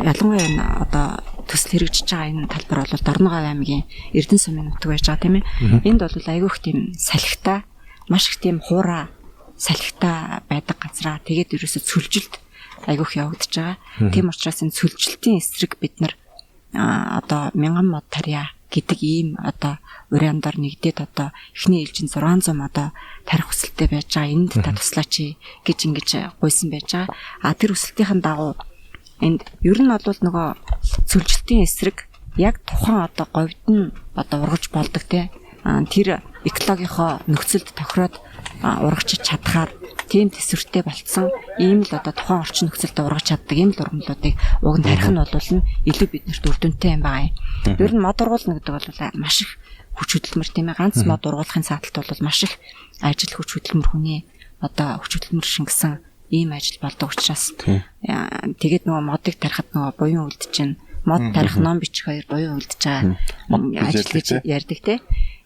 ялангуяа энэ одоо төсөл хэрэгжиж байгаа энэ талбар бол Дорногов аймгийн Эрдэнэ сумын нутаг байж байгаа тийм ээ. Энд бол айгүйх тийм салхитай, маш их тийм хуурай салхитай байдаг газраа тэгээд ерөөсө цөлжилт айгүйх явагдаж байгаа. Тийм учраас энэ цөлжилтийн эсрэг бид нар одоо 1000 мод тарья гэдэг ийм одоо урьяндаар нэгдээд одоо эхний ээлжин 600 одоо тарих хүсэлтэй байж байгаа. Энд та туслаач гэж ингэж гуйсан байж байгаа. Тэр хүсэлтийн дагуу энд ер нь бол нөгөө цөлжилтийн эсрэг яг тухайн одоо говьд нь одоо ургаж болдог те. Тэр экологийнхоо нөхцөлд тохироод ургаж чадхаар тийм төсвөртэй болцсон ийм л одоо тухайн орчин нөхцөлд ургаж чаддаг ийм л ургамлуудыг уг нь тарих нь бол илүү биднэрт үр дүнтэй юм байна. Ер нь мод ургуулна гэдэг бол маш их хүч хөдөлмөр тийм ээ. Ганц мод ургуулахын сааталт бол маш их ажил хүч хөдөлмөр хүний одоо хүч хөдөлмөр шингэсэн ийм ажил болдог учраас тэгээд нөгөө модыг тарихад нөгөө буян үлдэж чинь мод тарих ном бичих хоёр буян үлдэж байгаа ажил гэж ярьдаг те.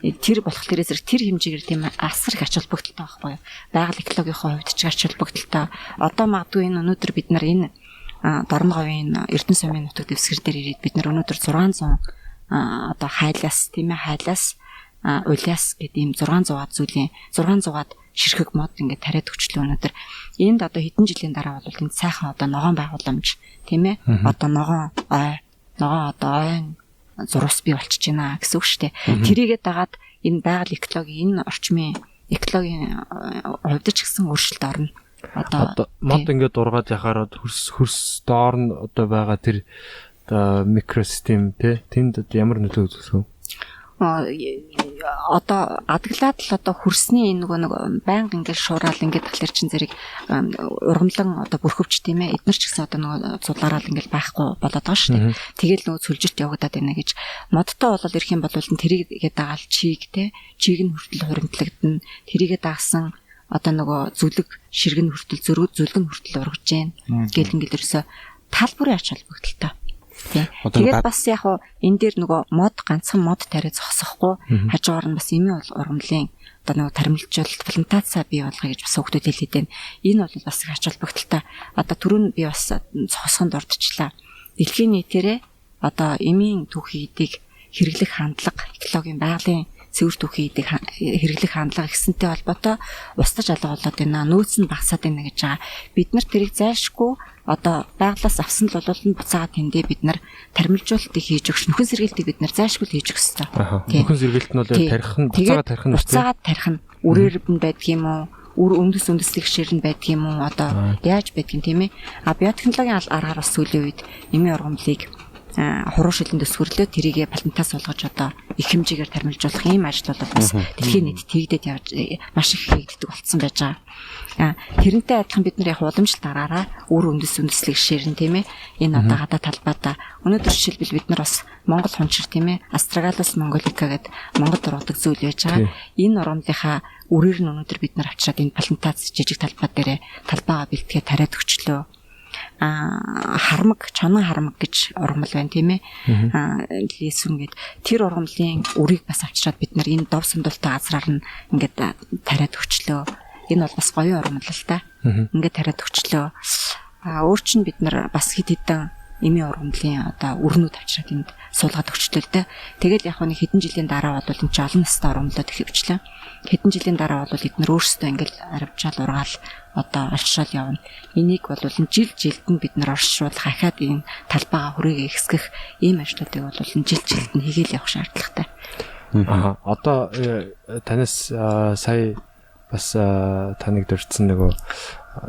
Тэр болохоор зэрэг тэр хэмжээгээр тийм асар их ач холбогдолтой байхгүй юу? Байгаль экологийнхоо хувьд ч ач холбогдолтой. Одоо магадгүй энэ өнөөдөр бид нар энэ Дорноговын Эрдэнэ сумын нутаг дэвсгэр дээр ирээд бид нар өнөөдөр 600 одоо хайлаас тийм ээ хайлаас улиас гэдэг ийм 600-аад зүйлийн 600-аад ширхэг мод ингээд тариад өгчлөө өнөөдөр. Энд одоо хэдэн жилийн дараа бол энэ сайхан одоо ногоон байгууламж тийм ээ одоо ногоон одоо ойн зурус бий болчихж байна гэсэн үг шүү дээ. Тэрийгээ дагаад энэ байгаль экологийн энэ орчмын экологийн хувьд ч гэсэн өөрчлөлт орно. Одоо мод ингээд ургаад яхаараад хөрс доор нь одоо байгаа тэр микросистем тэнд ямар нөлөө үзүүлэх вэ? Одоо адаглаад л одоо хөрсний энэ нэг байнга ингээд шуурал ингээд талэр чин зэрэг ургамлан одоо бүрхөвч тийм ээ эднэр ч гэсэн одоо нэг цудлаараа ингээд байхгүй болоод байгаа шүү дээ. Тэгэл нөгөө цөлжилт явагдаад байна гэж модтой болол ирэх юм бол тэрийгээ дагаал чийг те чийг нь хүртэл хуримтлагдана. Тэрийгээ даагсан одоо нөгөө зүлэг ширгэн хүртэл зүлгэн хүртэл ургаж гэн гэл ингээд ерөөсө тал бүрийн ач холбогдолтой. Тэгээд бас яг энэ дээр нөгөө мод ганцхан мод тариа зогсохгүй хажуугаар нь бас эмийн ургамлын одоо нөгөө таримлжуулалт плантацаа бий болгоё гэж бас хүүхдүүд хэлээд байна. Энэ бол бас их ач холбогдолтой. Одоо түрүүн би бас зогсохонд ордчлаа. Дэлхийн нийтээрээ одоо эмийн түүхийдийг хэрэглэх хандлага экологийн байгалийн цэвэр түүхийдийг хэрэглэх хандлага ихсэнтэй холбоотой устж алга болоод байна. Нөөц нь багасаад байна гэж байгаа. Бид нар тэрийг зайлшгүй одоо байгалаас авсан л болон буцаагаад тэндээ бид нар тармилжуулалтыг хийж өгч нөхөн сэргээлтийг бид нар зайлшгүй хийж өгөх хэрэгтэй. Нөхөн сэргээлт нь бол тарих нь буцаагаад тарих нь үрээр нь байдаг юм уу? Үр үндэслэх ширэн байдаг юм уу? Одоо яаж байдгийг тийм ээ. А биотехнологийн аргаар бас сүүлийн үед эмийн ургамлыг хуруу шилэн төсвөрлөө тэрийгэ патентаас олгож одоо их хэмжээгээр тармилжуулах ийм ажил бол бас дэлхийн нийт тэгдэд явж маш их хийгддэг болсон байж байгаа. Тэрнтэй адилхан бид нар яг уламжлалт араараа үр үндэслэх ширэн тийм ээ. Энэ одоо гадаа талбайдаа өнөөдөр жишээлбэл бид нар бас Монгол хунчир тийм ээ. Astragalus mongolica гэдэг Монгол дуруудаг зүйл байж байгаа. Энэ ургамлынхаа үрээр нь өнөөдөр бид нар авчираад энэ плантац жижиг талбай дээрээ талбайгаа бэлтгээ тариад өгчлөө. Хармаг, чонон хармаг гэж ургамал байна тийм ээ. Лесүн гэд тэр ургамлын үрийг бас авчираад бид нар энэ дов сундуултай газраар нь ингээд тариад өгчлөө. Энэ бол бас гоё ургамал л та. Ингээд тариад өгчлөө. Өөр чинь бид нар бас хэд хэдэн эмийн ургамлын одоо өрнүүд авчираад энд суулгаад өгчлөө л дээ. Тэгэл яг нэг хэдэн жилийн дараа бол энэ ч олон настай ургамлууд их хөвчлээ. Хэдэн жилийн дараа бол эдгээр өөрсдөө ингээл аравчаал ургаал одоо олшрол явна. Энийг бол жил жилд нь бид нар оршуулах ахаад энэ талбайгаа хүрээгээ ихсгэх ийм ажлуудыг бол жил жилд нь хийгээл явах шаардлагатай. Одоо танаас сая бас таныг дурдсан нөгөө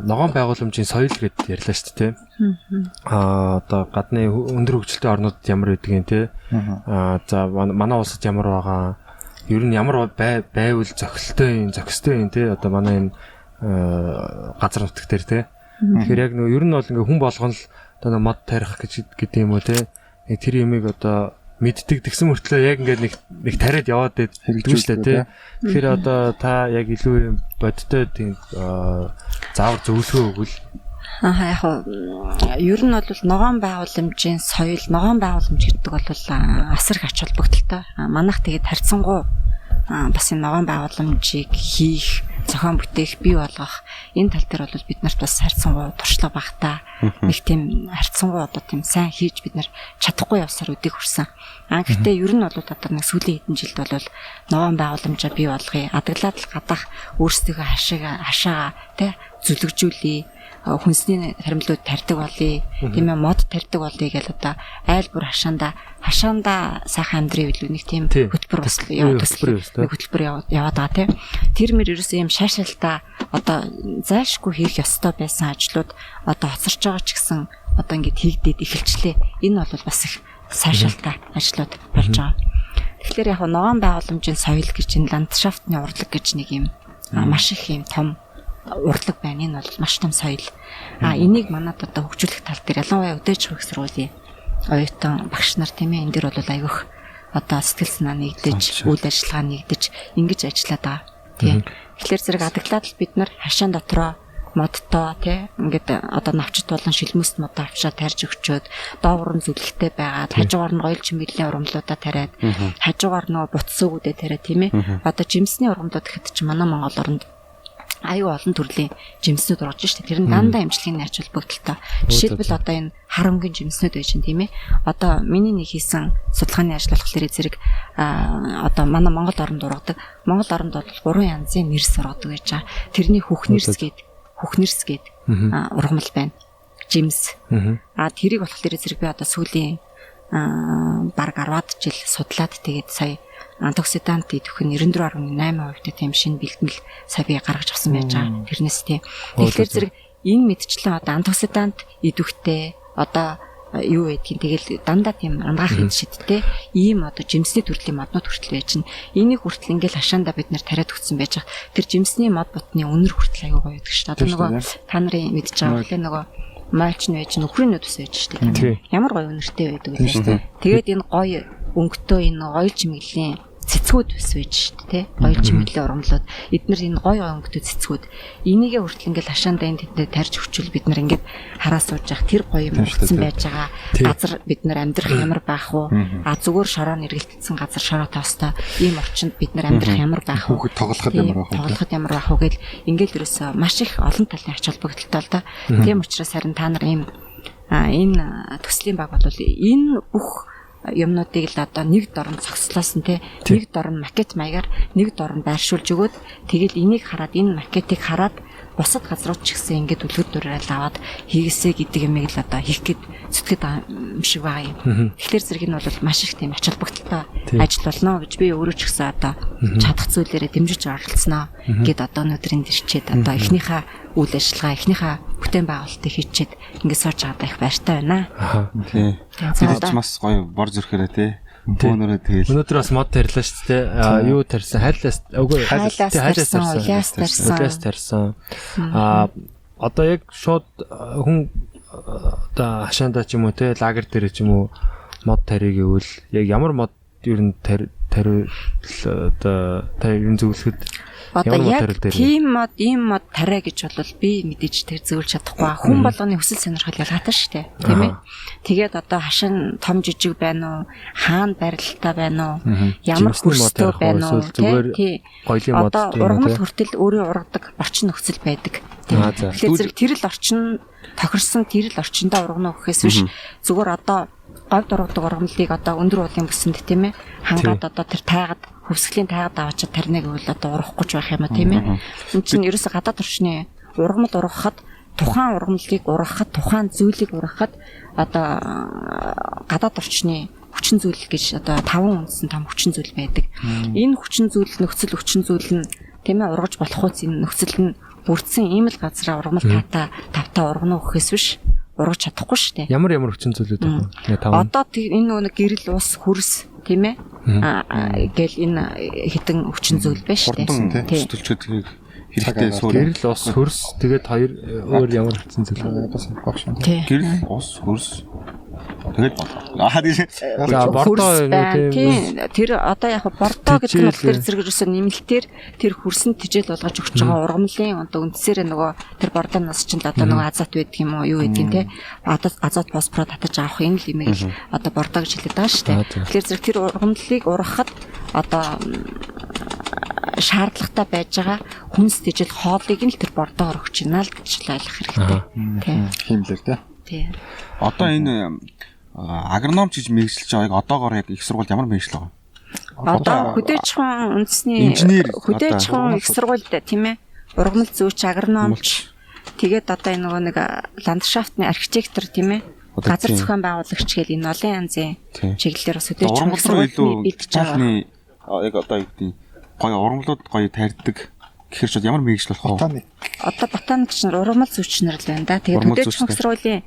ногоон байгууламжийн соёл гэдээ ярьлаа шүү дээ. Одоо гадны өндөр хөгжилтэй орнуудад ямар байдгийг те. За манай улсад ямар байгаа. Ер нь ямар байвал зохистой юм те. Одоо манай энэ газар нутаг дээр те. Тэгэхээр яг нөгөө ер нь бол ингээ хүн болгоно л одоо мод тарих гэдэг юм уу те. Тэр юмыг одоо мэддэг тэгсэн мөртлөө яг ингээд нэг тариад яваад хэлдэг шүү дээ тий. Тэгэхээр одоо та яг илүү юм бодтой тийм заавар зөвлөгөө өгвөл яг ер нь бол ногоон байгууламжийн соёл, ногоон байгууламж гэдэг бол асар их ач холбогдолтой. Манайх тэгээд харьцангуй бас энэ ногоон байгууламжийг хийх, зохион бүтээх, бий болгох энэ тал дээр бол бид нарт бас харьцангуй туршлага багтаа. Нэг тийм харьцангуй одоо тийм сайн хийж бид нар чадахгүй явсаар үдийг хүрсэн. Гэхдээ ер нь бол одоо нэг сүүлийн хэдэн жилд бол ногоон байгууламжаа бий болгоё. Адаглаад л гадах өөрсдөө хашаага тий зүлэгжүүлээ. Хүнсний харимлууд тарьдаг болъё. Тийм ээ мод тарьдаг болъё гэж одоо айл бүр хашаанда сайхан амьдрын билүү нэг тийм хөтөлбөр бас хөтөлбөр яваад байгаа тийм. Тэр мөр ерөөсөө юм шаашаалтаа одоо зайлшгүй хийх ёстой байсан ажлууд одоо хоцорч байгаа ч гэсэн одоо ингэж хийгдээд эхэлчлээ. Энэ бол бас их сайшаалтай ажлууд болж байгаа. Тэгэхээр яг ногоон байгууламжийн соёл гэж энэ ландшафтны урлаг гэж нэг юм маш их юм том урлаг байна. Энэ бол маш том соёл. Энийг манад одоо хөгжүүлэх тал дээр ялангуяа өдөөж хөх сургуулийн оюутан багш нар тийм ээ энэ дэр бол аявих одоо сэтгэл санаа нэгдэж, үйл ажиллагаа нэгдэж ингэж ажиллаад байгаа. Тийм. Тэгэхээр зэрэг адаглаад л бид нар хашаан дотроо модтой тий ингээд одоо навчт болон шилмэст мод авчаад тарьж өгчөөд доогуур нь зүлэгтэй байгаад хажуугаар нь гоёл чимээлийн ургамлуудаа тариад хажуугаар нь бутсөөгүүдээ тариад тийм ээ одоо жимсний ургамлууд гэхэд чи манай Монгол оронд аюу олон төрлийн жимснүүд орж штэ тэр нь дандаа имчилгээний ач холбогдолтой. Жишээлбэл одоо энэ хар өнгийн жимснүүд байж гин тийм ээ. Одоо миний нэг хийсэн судалгааны ажил болохоор зэрэг одоо манай Монгол оронд ургадаг. Монгол оронд бол 3 янзын нэрс ургадаг гэж байгаа. Тэрний хөхнэрс гээд ургамал байна. Жимс. Тэрийг болохоор зэрэг би одоо сүүлийн бараг 10-аад жил судлаад тэгээд сая антиоксидант идэх нь 94.8% тийм шинэ бэлтгэл сая би гаргаж авсан байж байгаа. Тэрнээс тийм. Тэгэхээр зэрэг энэ мэдчлэн одоо антиоксидант идэвхтэй одоо юу гэдгийг тэгэл дандаа тийм амгаах хэд шидтэй ийм одоо жимсний төрлийн моднууд хүртэл байж гэн. Энийг хүртэл ингээл хашаанда бид нэр тариад өгсөн байж байгаа. Тэр жимсний мод ботны үнэр хүртэл аягүй гоё гэдэг шүү дээ. Одоо нөгөө та нарын мэдж байгаа үлээ нөгөө мальч нь байж нөхрийн нүдс байж шүү дээ. Ямар гоё үнэртэй байдаг вэ шүү дээ. Тэгээд энэ гоё өнгөтэй энэ гоё чимэглийн цэцгүүд бас байж шүү дээ. Гоё чимэглийн ургамлууд эдгээр энэ гоё өнгөтэй цэцгүүд энийгээ хүртэл ингээл хашаанда энэ тэндээ тарьж өгчвөл бид нар ингээд хараа сууж явах тэр гоё юм болсон байж байгаа. Газар бид нар амьдрах ямар байх вэ? Зүгээр шороо нэргэлтсэн газар шороо тоостой ийм орчинд бид нар амьдрах ямар байх вэ? Тоглоход ямар байх вэ? Гэл ингээл ерөөсөө маш их олон талын ач холбогдолтой л да. Тийм учраас харин та нар ийм энэ төслийн баг бол энэ бүх юмнуудыг л одоо нэг дорн зогслоосон тий. Нэг дорн макет маягаар нэг дорн байршуулж өгөөд тэгэл энийг хараад энэ макетыг хараад бусад газрууд ч гэсэн ингээд үлгэр дуурайл аваад хийгээсэй гэдэг юмыг л одоо хийх гээд зүтгэд юм шиг байгаа юм. Тэгэхээр зэрэг нь бол маш их тийм ач холбогдолтой ажил болно гэж би өөрөө ч гэсэн одоо чадах зүйлээрээ дэмжиж оролцсноо гэд одоо өнөөдөр энд ирчээд одоо эхнийхээ үйл ажиллагаа эхнийхээ бүтээн байгуулалтыг хийчихэд ингээд сууж байгаадаа их баяртай байна. Тий. Тэгээд ч бас гоё бор зүрхээрээ тий. Өнөөдөр тэгэл. Өнөөдөр бас мод тарьлаа шүү дээ. Юу тарьсан? Хайлаас үгүй хайлаас тарьсан. Одоо яг шууд хүн одоо хашаанда ч юм уу те лагер дээр ч юм уу мод тарих гэвэл яг ямар мод ер нь тариул одоо ер нь зөвлөхөд одоо яг тийм мод ийм мод тарай гэж бол би мэдээж тэр зөвлөж чадахгүй. Хүн болгоны хүсэл сонирхол ялгаатай шүү дээ. Тийм ээ. Тэгээд одоо хашин том жижиг байна уу? Хаана барилтаа байна уу? Ямар хөрстэй байна уу? Тийм. Гоёлын мод одоо ургамал хүртэл өөрийн ургадаг орчин нөхцөл байдаг. Тэгэхээр зэрэг тэр л орчин тохирсон тэр л орчиндөө ургана гэхээс биш зүгээр одоо говьд ургадаг ургамлыг одоо өндөр уулын бүсэнд тийм ээ хангаад одоо тэр тайгаад хөвсглийн тайгаад аваачаад тарина гэвэл одоо ургахгүй ч байх юм а тийм ээ. Энд чинь ерөөсө гадаад орчны ургамал ургахад тухайн ургамлыг ургахад тухайн зүйлийг ургахад одоо гадаад орчны хүчин зүйл гэж одоо 5 үндсэн том хүчин зүйл байдаг. Энэ хүчин зүйл нөхцөл хүчин зүйл нь тийм ээ ургаж болох үс энэ нөхцөл нь бүрдсэн ийм л газараа ургамал тавтаа ургана гэхээс биш ургаж чадахгүй шүү дээ. Ямар хүчин зүйлүүд байна? Одоо энэ нэг гэрэл ус хөрс тийм ээ гэл энэ хитэн хүчин зүйл байна шүү дээ. Тийм. Төлчөд хэрэгтэй суурь. Гэрэл ус хөрс тэгээд хоёр өөр ямар хүчин зүйл байна? Гэрэл ус хөрс тэгээд за бордоо тийм тэр одоо яг бордоо гэдэг нь болохоор зэрэгэрсэн нэмэлтээр тэр хөрсөнд тижэл болгож өгч байгаа ургамлын одоо үндсээр нөгөө тэр бордооноос ч л одоо нөгөө азот байдаг юм уу юу гэдгийг те азот фосфор татаж авах энэ л имийг л одоо бордоо гэж хэлээд байгаа шүү дээ. Тэгэхээр зэрэг тэр ургамлыг ургахад одоо шаардлагатай байж байгаа хүнс тижэл хоолыг нь тэр бордоогоор өгч ийна л гэж ойлгох хэрэгтэй. Тийм. Химлэр те. Тийм. Одоо энэ агрономч гэж мэргэжилж байгааг одоогоор яг их сургууль ямар мэргэжил байгаа? Одоо хөдөөчхөн үндэсний хөдөөчхөн их сургуульд тийм ээ. Ургамал зөөч агрономч тэгээд одоо энэ нөгөө нэг ландшафтны архитектор тийм ээ. Газар зохион байгуулагч гэл энэ олон янзын чиглэлээр бас хөдөөчхөн их сургууль бэлдэж байгаа. Яг одоо юу гэдэг гоё ургамлууд гоё тарьдаг гэхэр ч ямар мэргэжил болох вэ? Одоо ботаникч нар ургамал зөөч нар л байна да. Тэгээд хөдөөчхөн их сургуулийн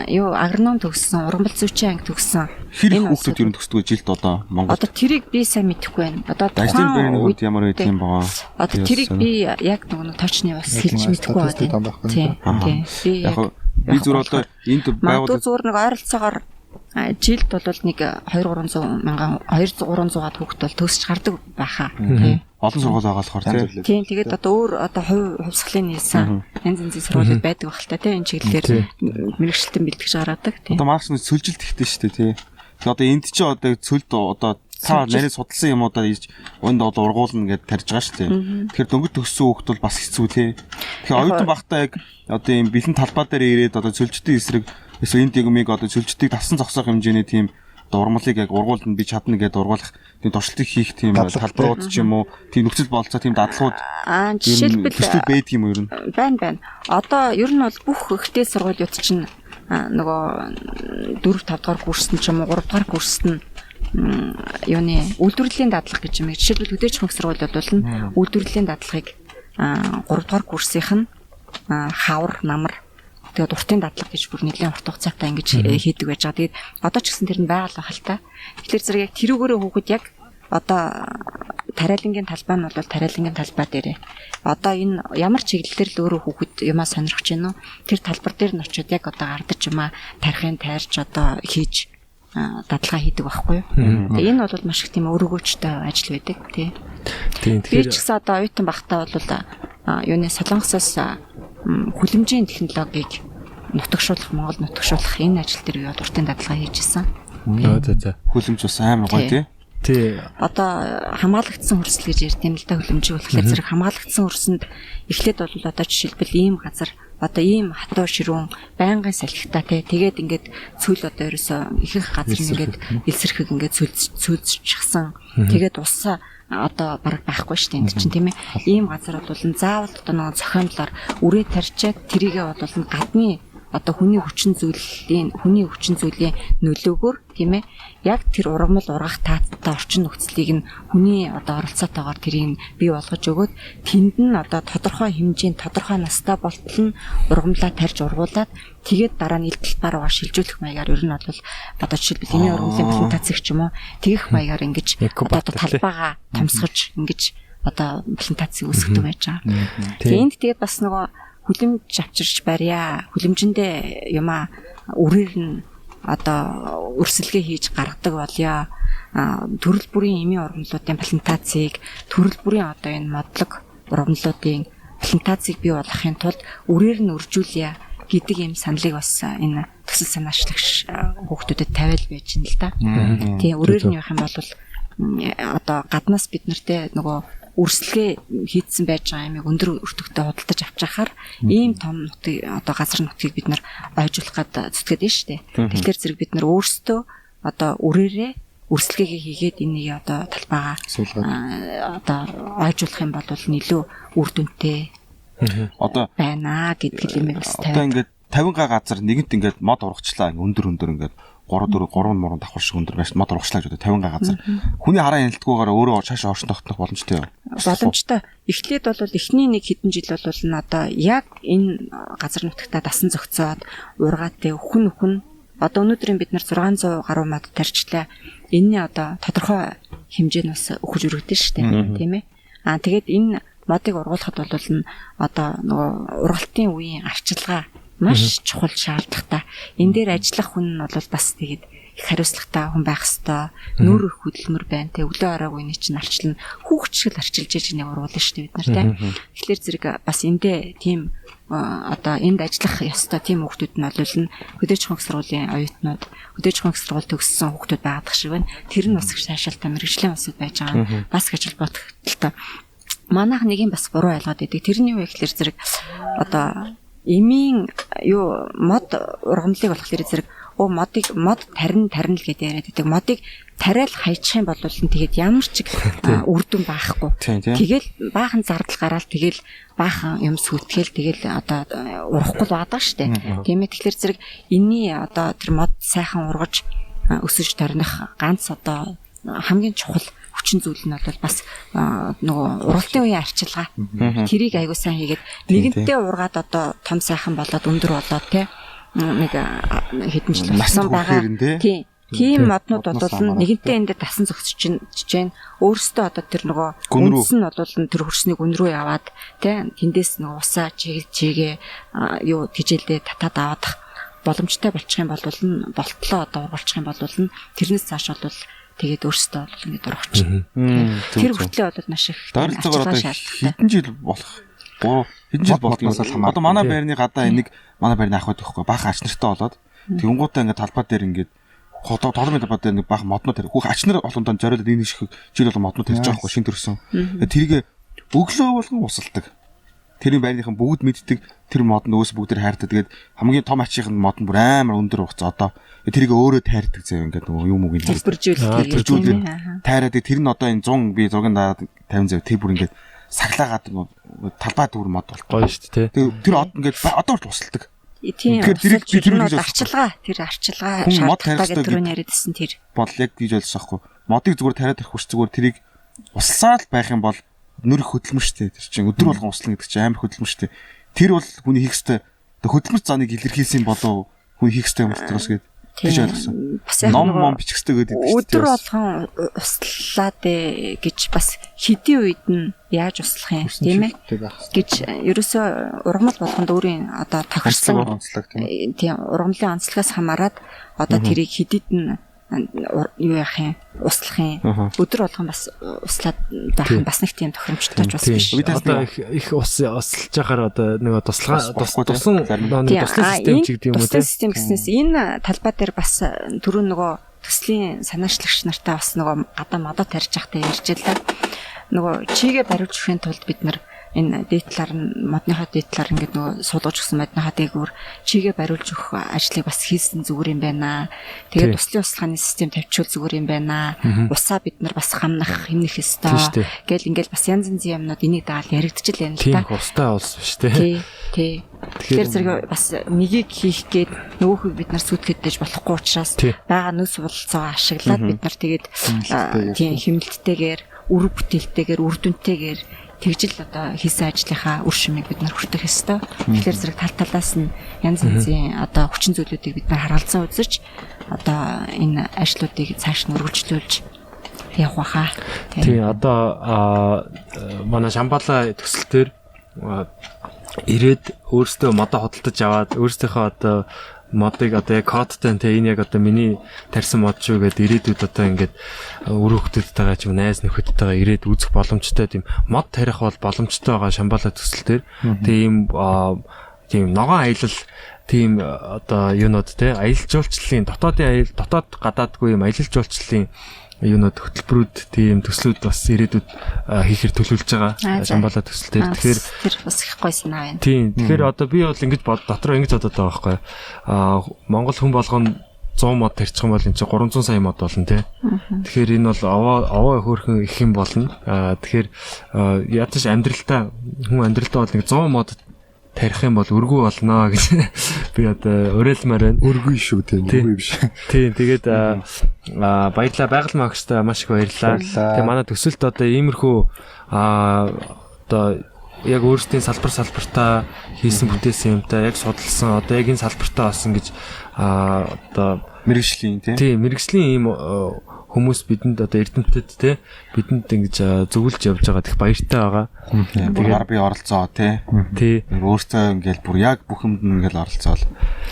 юу агроном төгссөн, ургамал зүйчийн анги төгссөн. Хэр их хүүхдүүд ер нь төгсдөг жилд одоо Монгол? Одоо тэрийг би сайн мэдэхгүй байна. Одоо ажлын байрнууд ямар байд юм баа. Одоо тэрийг би яг нэг точны бас хэлж мэдэхгүй байна. Тийм. Би зүгээр одоо энд байгууллагын зүгээр нэг ойролцоогоор жилд бол нэг 2-300 мянган 200-300 хүүхэд бол төгсч гардаг байхаа. Тийм. Олон сургууль байгаа болохоор тийм. Тэгээд одоо өөр одоо хувьсгалын нийсэн янз янзын сургуулиуд байдаг байх л та тийм энэ чиглэлээр мэрэгчлэн бэлтгэж гаргадаг тийм. Одоо марксны цөлжилт ихтэй шүү дээ тий. Тэгээд одоо энд чи одоо цөлд одоо цаа нарийн судалсан юмудаа ийж өнд одоо ургуулна гэдээ тарьж байгаа шүү дээ. Тэгэхээр дөнгөж төгссөн хүүхэд бол бас хэцүү тий. Тэгэхээр оюутан багтаа яг одоо ийм бэлэн талбай дээр ирээд одоо цөлжтийн эсрэг эсвэл энэ дэгмийг одоо цөлжтийг тассан зогсоох хэмжээний тийм ургамлыг яг ургуулд нь би чадна гэдээ ургуулах тийм туршилтыг хийх тийм талбарууд ч юм уу тийм нөхцөл бололцоо тийм дадлагууд жишээлбэл байдаг юм уу ер нь байна. Одоо ер нь бол бүх ихтэй сургуулиуд чинь нөгөө 4-5 дугаар курст ч юм уу 3 дугаар курст нь юуны үйлдвэрлэлийн дадлага гэж юм. Жишээлбэл хөдөөчхөн сургуулиуд бол үйлдвэрлэлийн дадлагыг 3 дугаар курсынх нь хавар намар тэгээд уртын дадлага гэж бүр нэлийн урт хугацаатай ингэж хийдэг байж байгаа. Тэгээд одоо ч гэсэн тэр нь байгаль байх л та. Тэгэхээр зэрэг яг тэрүүгээрээ хүүхэд яг одоо тариалангийн талбай нь бол тариалангийн талбай дээрээ. Одоо энэ ямар чиглэлээр л өөрөө хүүхэд юмаа сонирхож байна уу? Тэр талбар дээр нь очиод яг одоо гардаж юмаа тарихын тайрч одоо хийж дадлага хийдэг байхгүй юу? Тэгээ энэ бол маш их тийм өргөөжтэй ажил байдаг тий. Би ч гэсэн одоо оюутан багтаа бол юуны Солонгосоос хүлэмжийн технологиг нутагшуулах, Монгол нутагшуулах энэ ажил дээр яваад уртын дадлага хийж исэн. За. Хүлэмж бас амар гоё тий. Одоо хамгаалагдсан хөрсөл гэж ярьд юм л да хүлэмжийг болохоор зэрэг хамгаалагдсан хөрсөнд эхлээд бол одоо жишээлбэл ийм газар одоо ийм хатуу ширүүн байнгын салхитай те тэгээд ингээд цүл одоо ерөөсөө ихэнх газар ингээд элсэрхэг ингээд цүлчихсэн тэгээд усаа одоо бараг байхгүй шүү дээ энэ чинь тийм ээ ийм газар бол заавал одоо нэг зохиомлоор үрээ тарьчаад тэрийгээ бол гадны одоо хүний хүчин зүйлийн нөлөөгөөр тийм ээ яг тэр ургамал ургах тааттай орчин нөхцөлийг нь хүний одоо оролцоотойгоор тэрийг бий болгож өгөөд тэнд нь одоо тодорхой хэмжээнд тодорхой настай болтол нь ургамлаа тарьж ургуулад тэгээд дараа нь илтгэл баруугаар шилжүүлэх маягаар ер нь бол одоо жишээлбэл эмийн ургамлын плантацийг ч юм уу тэгэх маягаар ингэж одоо талбайгаа томсгож ингэж одоо плантацийг үүсгдэг байж байгаа. Тэгээд тэгээд бас нөгөө хүлэмж авчирч барья. Хүлэмжиндээ юмаа үрээр нь одоо өрсөлгөө хийж гаргадаг болёо. Төрөл бүрийн эмийн ургамлуудын плантацийг төрөл бүрийн одоо энэ модлог ургамлуудын плантацийг бий болгохын тулд үрээр нь өржүүлье гэдэг юм саналыг бас энэ төсөл санаачлагч хүүхдүүдэд тавиал байж байна л да. Тэгээ үрээр нь явах юм бол одоо гаднаас бид нартэй нөгөө үрсэлгээ хийдсэн байж байгаа юм өндөр өртөгтэй худалдаж авч байхаар ийм том нутгийг одоо газар нутгийг бид нар ойжуулах гээд зүтгээд байна шүү дээ. Тэгэхээр зэрэг бид нар өөрсдөө одоо үрээрээ үрсэлгээгээ хийгээд энийг одоо талбайгаа одоо ойжуулах юм бол илүү үр дүнтэй одоо байна гэдэг юм бас тавь. Одоо ингээд 50 га газар нэгэнт ингээд мод ургачлаа өндөр ингээд 3 мурын давхар шиг өндөр байж мод ургачлаа гэж 50 га газар. Хүний хараа хяналтгүйгээр өөрөө цаашаа оршин тогтнох боломжтой юу? Боломжтой. Эхлээд бол эхний нэг хэдэн жил бол одоо яг энэ газар нутагтаа дасан зохицоод ургаатай өхөн одоо өнөөдрийн бид нар 600 гаруй мод тарьчлаа. Энэний одоо тодорхой хэмжээ нь бас өгч өргөдөн шүү дээ. Тийм ээ. Тэгээд энэ модыг ургуулахад бол одоо нөгөө ургалтын үеийн арчилгаа маш чухал шаардлагатай. Энэ дээр ажиллах хүн нь бол бас тэгээд их хариуцлагатай хүн байх хэвээр нүүр өх хөдөлмөр байна. Тэг өглөө оройг үний чинь арчилна. Хүүхд шиг арчилж иж нэг ургуулна шүү дээ бид нар тийм. Тэгэхээр зэрэг бас эндээ тийм одоо энд ажиллах ёстой тийм хүүхдүүд нь бол хөдөөж хонх сургуулийн оюутнууд, хөдөөж хонх сургууль төгссөн хүүхдүүд байгаад шиг байна. Тэр нь бас их шаашаалтай мэрэгжлийн усуд байж байгаа. Бас гэж бодогдолтой. Манайх нэг юм бас буруу ойлгоод байдаг. Тэрний юу гэхээр зэрэг одоо эмийн юу мод ургамлыг болохоор зэрэг мод тарина л гэдээ яриад байдаг. Модыг тариал хайчих юм бол тэгээд ямар ч үр дүн байхгүй. Тэгэл баахан зардал гараад тэгэл баахан юм сүтгэл тэгэл одоо урахгүй байдаг штэ. Тийм ээ тэгэхээр зэрэг энэний одоо тэр мод сайхан ургаж өсөж тарних ганц одоо хамгийн чухал хүчин зүйл нь бол бас нөгөө ургалтын үеийн арчилгаа. Тэрийг аягүй сайн хийгээд нэгэнтээ ургаад одоо том сайхан болоод өндөр болоод тий нэг хэдэн жил болсон байгаа. Тийм моднууд бол нэгэнтээ эндээ дасан зогсож чинь өөрөөсөө одоо тэр нөгөө үндэс нь бол тэр хөрснийг өн рүү яваад тий тэндээс нөгөө усаа чигээ юу тижээлдээ татаад авах боломжтой болчих юм бол болтлоо одоо ургалчих юм бол тэрнээс цааш бол тэгээд өөрсдөө бол ингэ дургуйч. Тэр хүртлээ бол маш их ойролцоогоор одоо хэдэн жил болох? Хэдэн жил болдгоос хамаарат. Одоо манай байрны гадаа энийг манай байрны ах байдаг байхгүй баах ач нартай болоод тэгэнгүүтээ ингэ талбай дээр ингэ толгойн талбай дээр нэг баах моднууд тэр хүүх ач нар болгондоо зориулаад энэ шиг жил бол моднууд тарьж байгаа байхгүй шин төрсөн. Тэрийг өглөө болгон усалдаг. Тэрийн байрныхан бүгд мэддэг тэр мод нөөс бүгд хайртай. Тэгээд хамгийн том ачийн мод нь бүр амар өндөр хугацаа одоо тэрийг өөрөө тайрдаг зав ингээд нөгөө юм уу ингэ хэлбэржүүлээд тайраад тэр нь одоо энэ 100 би 650 зав тэр бүр ингээд саглаагаад талбай дүүр мод болтгоо шүү дээ. Тэр ингээд одоо ч усалдаг. Тэгэхээр тэр арчилгаа шаардлагатай гэдэг түрүүний яриадсэн тэр бол яг гэж ойлгосон байхгүй. Модыг зүгээр тариад ирэх хүч зүгээр тэрийг усалсаар байх юм бол нөр хөдөлмөр штэ тэр чинь өдөр болгон услан гэдэг чинь амар хөдөлмөр штэ. Тэр бол хүний хийх ёстой хөдөлмөр зааныг илэрхийлсэн болов хүн хийх ёстой юм болтроос гээд гэж ойлгосон. Ном бичих ёстой гэдэг чинь өдөр болгон услаад гэж бас хэдийн үед нь яаж услах юм тийм ээ гэж ерөөсөө ургамал болгонд өөрийн одоо тохирсон тийм ургамлын онцлогоос хамаарат одоо тэрийг хэдийд нь юу яах юм услах юм өдөр болгон бас услаад байх юм бас нэг тийм тохиромжтой ч бас биш. Одоо их усалж яхаар одоо нөгөө тусан систем ч гэдэг юм уу тийм систем гэснээс энэ талбай дээр бас түрүү нөгөө төслийн санаачлагч нартай бас нөгөө гадаа модоо тарьж явахтай ярьж байлаа. Нөгөө чигээ бариулж өгөхийн тулд бид нар энэ дээдлэр модныхаа дээдлэр ингээд нөгөө суулгаж өгсөн модныхаа дээгүүр чигээ бариулж өгөх ажлыг бас хийсэн зүгээр юм байна. Тэгээд туслын услаханы систем тавьчихвал зүгээр юм байна. Усаа бид нар бас хамнах хэмнэх ёстой. Гэл ингээд бас янз янзын юмнууд энийг даал яригдчихэл байна л да. Тийм устай болсон шүү дээ. Тий. Тэгэхээр зэрэг бас нэгийг хийх гээд нөгөөхийг бид нар сүтгэдэж болохгүй учраас байгаа нүс суралцаагаа ашиглаад бид нар тэгээд тийм хэмнэлттэйгээр үр бүтээлтэйгээр үр дүнтэйгээр тэгжил одоо хийсэн ажлынхаа үр шимийг бид нар хүртэх ёстой. Тэгэхээр зэрэг тал талаас нь янз янзын одоо хүчин зүйлүүдийг бид нар харгалзан үзэж одоо энэ ажлуудыг цааш нь өргөжлүүлж явах байхаа. Тий одоо манай Шамбала төсөл төр ирээд өөрсдөө модоо худалдаж аваад өөрсдийнхөө одоо модыг одоо яг кодтой энэ яг одоо миний тарьсан мод шүү гэдээ ирээдүйд одоо ингээд өөр хөлтөдтэйгээ ч найз нөхөдтэйгээ ирээд үзэх боломжтой тийм мод тарих бол боломжтой байгаа Шамбала төсөл төр. Тийм ногоон аялал тийм одоо юунод те аялал жуулчлалын дотоод гадаадгүй юм аялал жуулчлалын юунод хөтөлбөрүүд тийм төслүүд бас ирээдүйд хийхэр төлөвлөж байгаа Шамбала төсөл дээр. Тэгэхээр тэр бас их гоё санаа байна. Тийм. Тэгэхээр одоо би бол ингэж дотроо ингэж бодоод байгаа байхгүй. Монгол хүн болгоно 100 мод тарьчих юм бол энэ чинь 300 сая мод болно тий. Тэгэхээр энэ бол овоо хөөрхөн их юм болно. Тэгэхээр ядаж хүн амьдралтаа бол нэг 100 мод тарих юм бол өргүү болно гэж би одоо уриалмаар байна. Өргүү шүү тийм өргүү биш. Тийм тэгээд баярлалаа байгаль магчтай маш их баярлалаа. Тэгээ манай төсөлд одоо иймэрхүү одоо яг өөрсдийн салбартаа хийсэн бүтээсэн юмтай яг судалсан одоо яг энэ салбартаа болсон гэж одоо мэргэжлийн тийм мэргэжлийн ийм хүмүүс бидэнд одоо эрдэмтэд те бидэнд ингэж зөвлөж явж байгаа их баяртай байгаа. Тэгээд би оролцоо тий. Өөртөө ингээл бүр яг бүх юмд ингээл оролцоол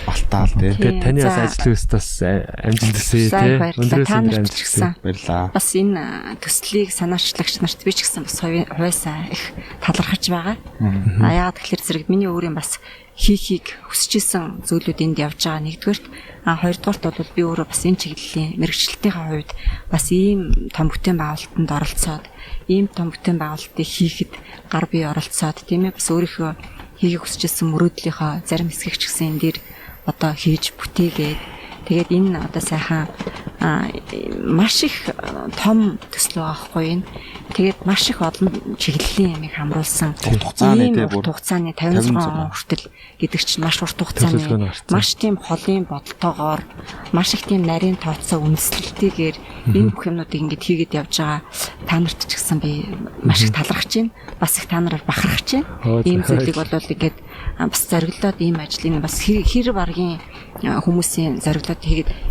балтаал тий. Тэгээд таны бас ажил үст бас амжилт хүсье тий. Өндрөөс өндөр амжилт хүсье. Баярлалаа. Бас энэ төслийг санаачлагч нарт би ч гэсэн бас хувьсаа их талархаж байгаа. Яагаад тэгэхээр зэрэг миний өөрийн бас хийхийг хүсэжсэн зүйлүүд энд явж байгаа нэгдүгээрт хоёрдугаарт бол би өөрөө бас энэ чиглэлийн мэргэжилтийн хувьд бас ийм том бүтээн байгуулалтанд оролцоод ийм том бүтээн байгуулалтыг хийхэд гар бие оролцоод тийм ээ бас өөрийнхөө хийхийг хүсэжсэн мөрөөдлийнхөө зарим хэсгийг ч гэсэн энэ дээр одоо хийж бүтээгээд тэгээд энэ одоо сайхан маш их том төсөл байгаа хгүй энэ. Тэгээд маш их олон чиглэлийн ямиг хамруулсан. Урт хугацааны 56 хүртэл гэдэг чинь маш урт хугацааны маш тийм холын бодолтойгоор маш их тийм нарийн тооцоо үндэслэлтэйгээр энэ бүх юмнуудыг ингэж хийгээд явж байгаа. Та нарт ч гэсэн би маш их талархаж байна. Бас их та нараар бахархаж байна. Ийм зүйлийг бол ингэж бас зориглоод ийм ажлыг бас хэр баргийн хүмүүсийн зориглоод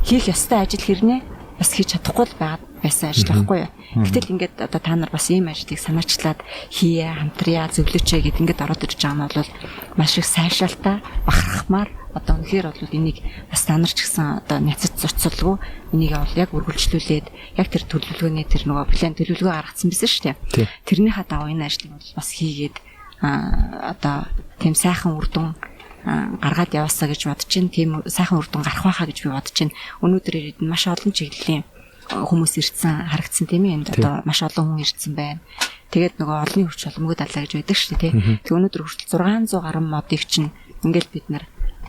хийх ёстой ажил хэрнээ бас хийж чадахгүй л байсан ажил байхгүй юу. Гэтэл ингээд одоо та нар бас ийм ажлыг санаачлаад хийе, хамтрая, зөвлөч гэд ингээд ороод ирж байгаа нь бол маш их сайшаалтай, бахархмаар одоо үнэхээр бол энийг бас та нар ч гэсэн одоо няцад зурцуулгүй энийг бол яг үргэлжлүүлээд яг тэр төлөвлөгөөний тэр нөгөө план төлөвлөгөө гаргацсан байсан шүү дээ. Тэрнийхээ дагуу энэ ажлыг бол бас хийгээд одоо тийм сайхан үр дүн гаргаад яваасаа гэж бодож байна. Тийм сайхан үр дүн гарах байхаа гэж би бодож байна. Өнөөдөр ирээд маш олон чиглэлийн хүмүүс ирсэн харагдсан тийм ээ. Энд одоо маш олон хүн ирсэн байна. Тэгээд нөгөө олонний хүч боломгүй далаа гэж байдаг шүү дээ. Тэг өнөөдөр хүртэл 600 гаруй модыг чинь ингээд бид нар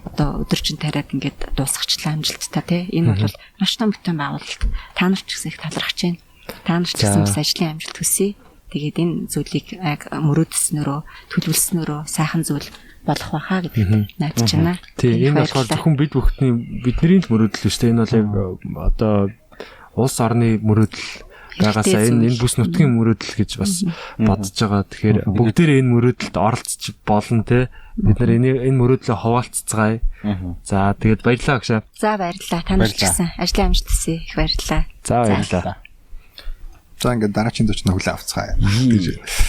одоо өдөржин тариад ингээд дуусгачлаа амжилттай тий. Энэ бол маш том бүтээн байгуулалт. Та нар ч гэсэн их талархаж байна. Та нар ч гэсэн бас ажлын амжилт хүсье. Тэгээд энэ зүйлийг яг мөрөөдснөөрөө төлөвлөснөөрөө сайхан зүйл болох байхаа гэдэгт найдаж байна. Тийм энэ болохоор зөвхөн бидний л мөрөөдөл шүү дээ. Энэ бол яг одоо улс орны мөрөөдөл байгаасаа энэ бүс нутгийн мөрөөдөл гэж бас бодож байгаа. Тэгэхээр бүгдээрээ энэ мөрөөдөлд оролцож болно те. Бид нар энэ мөрөөдлөө хуваалццгаая. За тэгээд баярлалаа агшаа. За баярлалаа. Та нар ч гэсэн ажлын амжилт хүсье. Их баярлалаа. За баярлалаа. За ингээд дараагийн зочин хүлээ авцгаая.